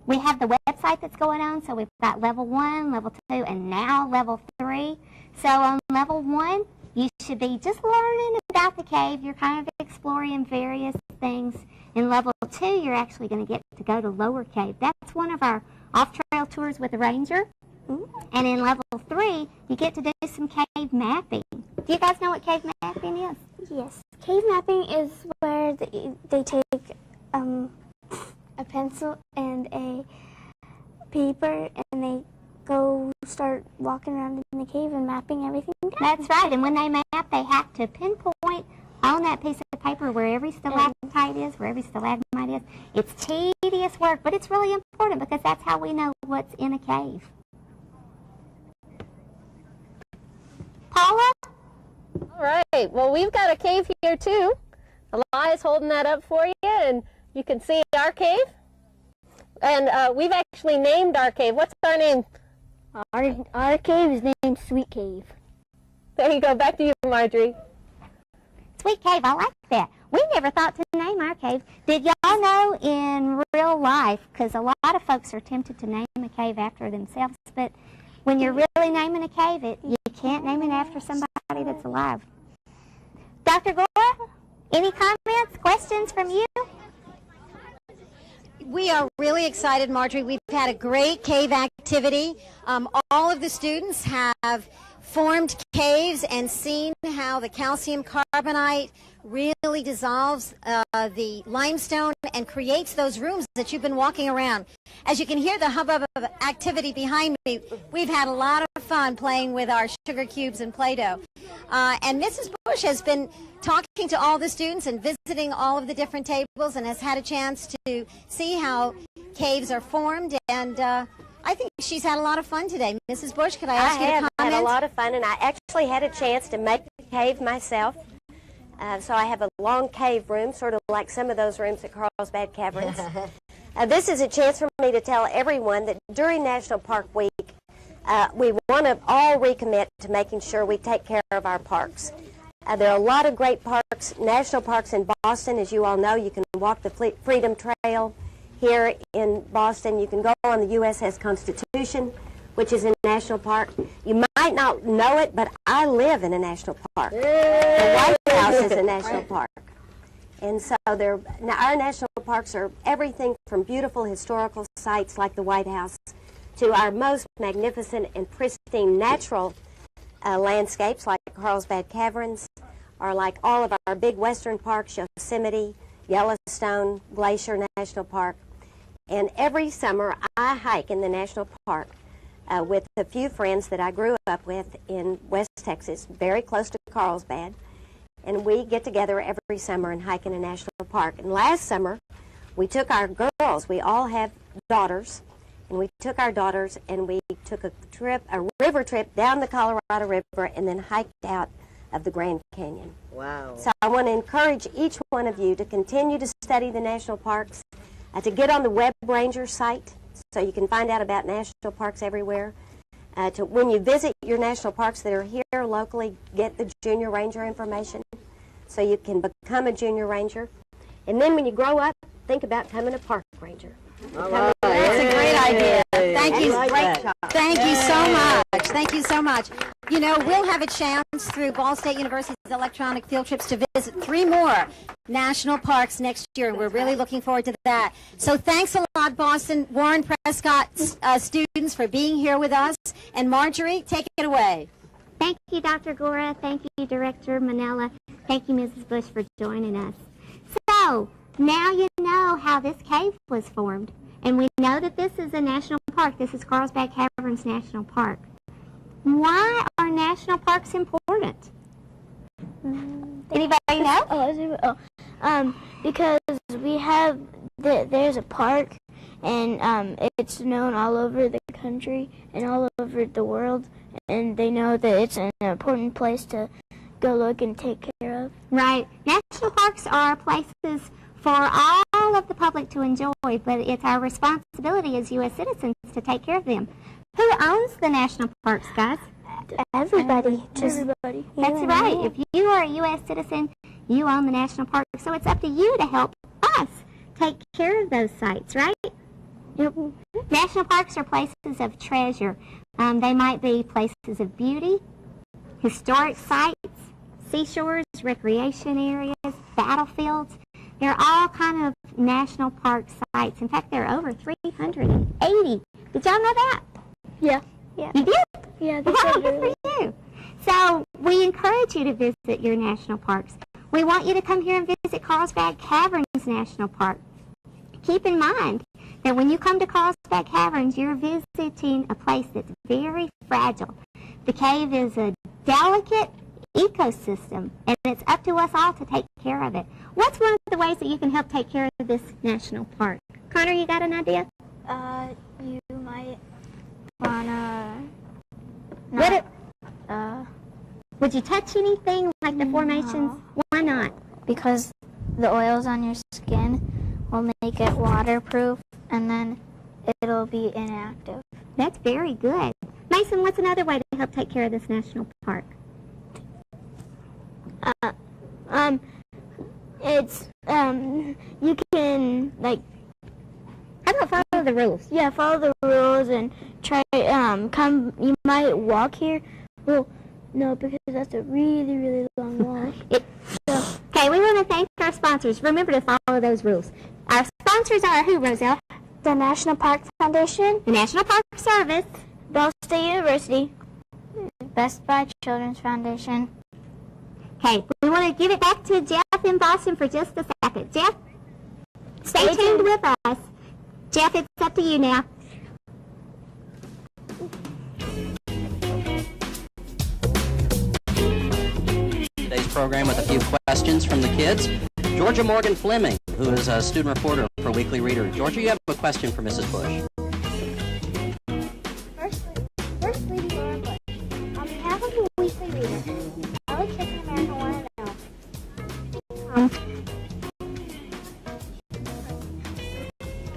we have the website that's going on, so we've got level 1, level 2, and now level 3. So on level 1, you should be just learning about the cave. You're kind of exploring various things. In level 2, you're actually going to get to go to Lower Cave. That's one of our off-trail tours with a ranger. And in level 3, you get to do some cave mapping. Do you guys know what cave mapping is? Yes. Cave mapping is where they take a pencil and a paper and they go start walking around in the cave and mapping everything down. That's right. And when they map, they have to pinpoint on that piece of paper where every stalactite is, where every stalagmite is. It's tedious work, but it's really important because that's how we know what's in a cave. Paula? All right. Well, we've got a cave here, too. Eli's holding that up for you, and you can see our cave. And we've actually named our cave. What's our name? Our cave is named Sweet Cave. There you go. Back to you, Marjorie. Sweet Cave, I like that. We never thought to name our cave. Did y'all know in real life, because a lot of folks are tempted to name a cave after themselves, but when you're really naming a cave, you can't name it after somebody that's alive. Dr. Gora, any comments, questions from you? We are really excited, Marjorie. We've had a great cave activity. All of the students have formed caves and seen how the calcium carbonate really dissolves the limestone and creates those rooms that you've been walking around. As you can hear the hubbub of activity behind me, we've had a lot of fun playing with our sugar cubes and Play-Doh. And Mrs. Bush has been talking to all the students and visiting all of the different tables and has had a chance to see how caves are formed, and I think she's had a lot of fun today. Mrs. Bush, could I ask you to comment? I had a lot of fun, and I actually had a chance to make the cave myself. So I have a long cave room, sort of like some of those rooms at Carlsbad Caverns. This is a chance for me to tell everyone that during National Park Week, we want to all recommit to making sure we take care of our parks. There are a lot of great parks, national parks in Boston. As you all know, you can walk the Freedom Trail here in Boston. You can go on the USS Constitution, which is a national park. You might not know it, but I live in a national park. The White House is a national park. And so now our national parks are everything from beautiful historical sites like the White House to our most magnificent and pristine natural landscapes like Carlsbad Caverns, or like all of our big western parks, Yosemite, Yellowstone, Glacier National Park. And every summer I hike in the national park with a few friends that I grew up with in West Texas, very close to Carlsbad. And we get together every summer and hike in a national park. And last summer, we took our girls, we all have daughters, and we took our daughters and we took a river trip down the Colorado River and then hiked out of the Grand Canyon. Wow. So I want to encourage each one of you to continue to study the national parks, to get on the Web Ranger site so you can find out about national parks everywhere. When you visit your national parks that are here locally, get the junior ranger information so you can become a junior ranger. And then when you grow up, think about becoming a park ranger. That's a great idea. Thank you. Thank you so much. Thank you so much. You know, we'll have a chance through Ball State University's electronic field trips to visit 3 more national parks next year, and we're really looking forward to that. So thanks a lot, Boston Warren Prescott students, for being here with us. And Marjorie, take it away. Thank you, Dr. Gora. Thank you, Director Manella. Thank you, Mrs. Bush, for joining us. So, now you know how this cave was formed. And we know that this is a national park. This is Carlsbad Caverns National Park. Why are national parks important? Anybody know? Because we have, there's a park, and it's known all over the country and all over the world, and they know that it's an important place to go look and take care of. Right. National parks are places for all of the public to enjoy, but it's our responsibility as U.S. citizens to take care of them. Who owns the national parks, guys? Everybody. Everybody. That's right. If you are a U.S. citizen, you own the national park. So it's up to you to help us take care of those sites, right? Yep. National parks are places of treasure. They might be places of beauty, historic sites, seashores, recreation areas, battlefields. There are all kind of national park sites. In fact, there are over 380. Did y'all know that? Yeah. You did? Yeah, Good for you. So we encourage you to visit your national parks. We want you to come here and visit Carlsbad Caverns National Park. Keep in mind that when you come to Carlsbad Caverns, you're visiting a place that's very fragile. The cave is a delicate ecosystem, and it's up to us all to take care of it. What's one of the ways that you can help take care of this national park? Connor, you got an idea? You might wanna would you touch anything like the formations? Why not? Because the oils on your skin will make it waterproof, and then it'll be inactive. That's very good. Mason, what's another way to help take care of this national park? You can, like... How about follow the rules? Yeah, follow the rules and try, you might walk here. Well, no, because that's a really, really long walk. Okay, we want to thank our sponsors. Remember to follow those rules. Our sponsors are who, Roselle? The National Park Foundation, the National Park Service, Ball State University, Best Buy Children's Foundation. Okay, we want to give it back to Jeff in Boston for just a second. Jeff, stay tuned with us. Jeff, it's up to you now. Today's program with a few questions from the kids. Georgia Morgan Fleming, who is a student reporter for Weekly Reader. Georgia, you have a question for Mrs. Bush. First Lady Laura Bush, on behalf of the Weekly Reader, all the kids in America want to know.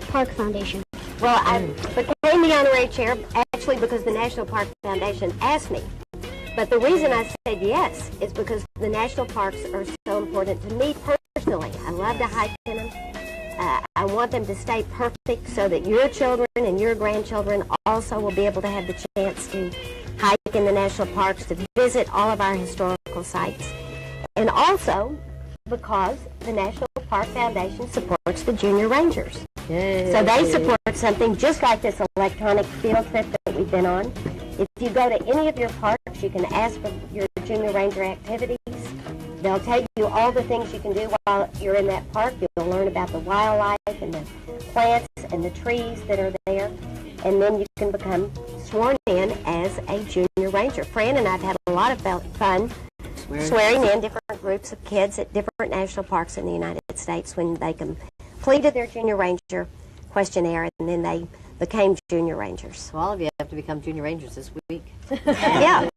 Park Foundation. Well, I became the honorary chair actually because the National Park Foundation asked me. But the reason I said yes is because the national parks are so important to me personally. I love to hike in them. I want them to stay perfect so that your children and your grandchildren also will be able to have the chance to hike in the national parks, to visit all of our historical sites. And also because the National Park Foundation supports the Junior Rangers. Yay. So they support something just like this electronic field trip that we've been on. If you go to any of your parks, you can ask for your Junior Ranger activities. They'll tell you all the things you can do while you're in that park. You'll learn about the wildlife and the plants and the trees that are there. And then you can become sworn in as a Junior Ranger. Fran and I have had a lot of fun swearing in different groups of kids at different national parks in the United States when they completed their Junior Ranger questionnaire, and then they became junior rangers. So all of you have to become junior rangers this week. Yeah.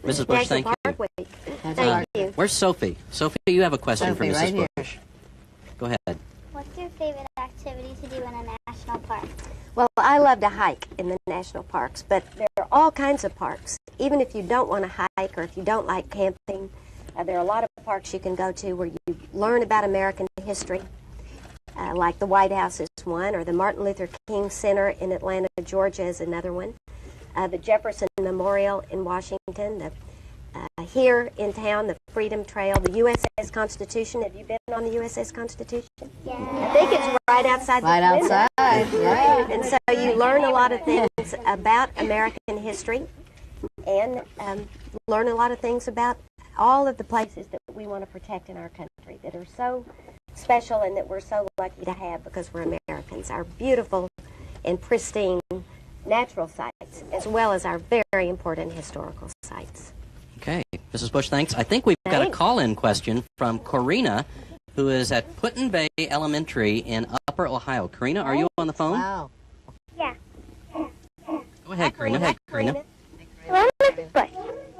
Mrs. Bush, thank you. Park Week. Thank you. Where's Sophie? Sophie, you have a question for Sophie, Mrs. right Bush. Go ahead. What's your favorite activity to do in a national park? Well, I love to hike in the national parks, but there are all kinds of parks. Even if you don't want to hike or if you don't like camping, there are a lot of parks you can go to where you learn about American history, like the White House is one, or the Martin Luther King Center in Atlanta, Georgia is another one. The Jefferson Memorial in Washington, here in town, the Freedom Trail, the USS Constitution. Have you been on the USS Constitution? Yeah. I think it's right outside the window. Right outside, yeah. And so you learn a lot of things about American history and learn a lot of things about all of the places that we want to protect in our country that are so special and that we're so lucky to have because we're Americans. Our beautiful and pristine natural sites, as well as our very important historical sites. Okay, Mrs. Bush, thanks. I think we've got a call-in question from Corina, who is at Putin Bay Elementary in Upper Ohio. Corina, are you on the phone? Wow. Yeah. Go ahead, Corina. Hello, Mrs. Bush.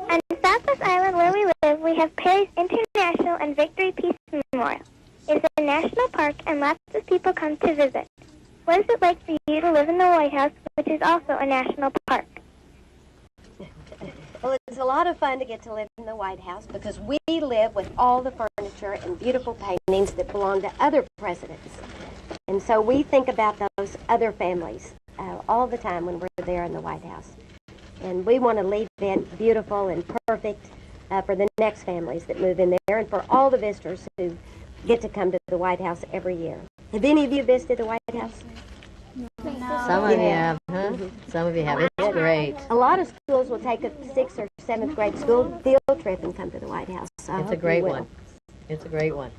On Southwest Island where we live, we have Perry's International and Victory Peace Memorial. It's a national park and lots of people come to visit. What is it like for you to live in the White House, which is also a national park? Well, it's a lot of fun to get to live in the White House because we live with all the furniture and beautiful paintings that belong to other presidents. And so we think about those other families all the time when we're there in the White House. And we want to leave it beautiful and perfect for the next families that move in there and for all the visitors who get to come to the White House every year. Have any of you visited the White House? Some of you have, huh? Some of you have. It's great. A lot of schools will take a 6th or 7th grade school field trip and come to the White House. So It's a great one. It's a great one.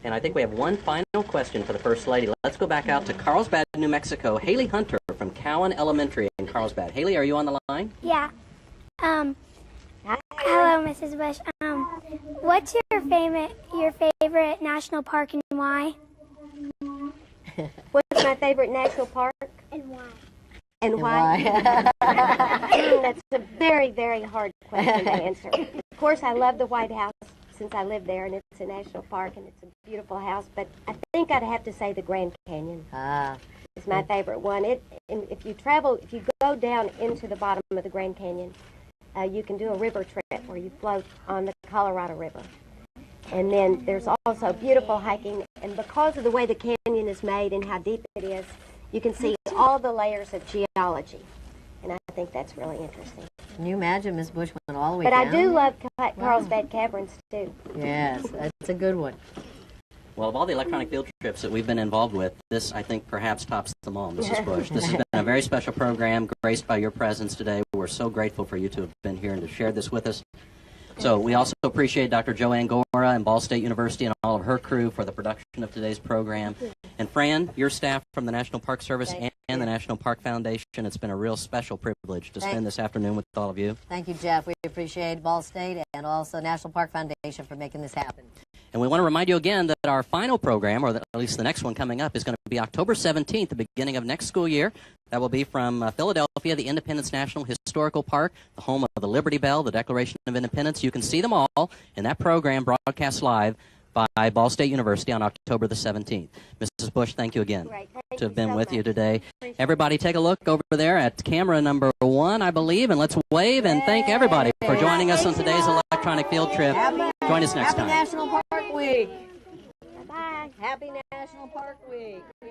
And I think we have one final question for the First Lady. Let's go back out to Carlsbad, New Mexico. Haley Hunter from Cowan Elementary in Carlsbad. Haley, are you on the line? Yeah. Hello, Mrs. Bush. What's your favorite national park and why? What's my favorite national park? And why? And why? That's a very, very hard question to answer. Of course, I love the White House since I live there, and it's a national park, and it's a beautiful house. But I think I'd have to say the Grand Canyon. It's my favorite one. If you go down into the bottom of the Grand Canyon, you can do a river trip where you float on the Colorado River. And then there's also beautiful hiking, and because of the way the canyon is made and how deep it is, you can see all the layers of geology. And I think that's really interesting. Can you imagine Miss Bush went all the way but down? I do love Carlsbad Caverns, too. Yes, that's a good one. Well, of all the electronic field trips that we've been involved with, this, I think, perhaps tops them all, Mrs. Bush. This has been a very special program, graced by your presence today. We're so grateful for you to have been here and to share this with us. So we also appreciate Dr. Joanne Gora and Ball State University and all of her crew for the production of today's program. And Fran, your staff from the National Park Service and the National Park Foundation, it's been a real special privilege to spend this afternoon with all of you. Thank you, Jeff. We appreciate Ball State and also National Park Foundation for making this happen. And we want to remind you again that our final program, or at least the next one coming up, is going to be October 17th, the beginning of next school year. That will be from Philadelphia, the Independence National Historical Park, the home of the Liberty Bell, the Declaration of Independence. You can see them all in that program broadcast live by Ball State University on October the 17th. Mrs. Bush, thank you again to have been with you today. Everybody take a look over there at camera number 1, I believe, and let's wave and thank everybody for joining us on today's electronic field trip. Join us next time. Happy National Park Week. Bye-bye. Happy National Park Week. Yeah.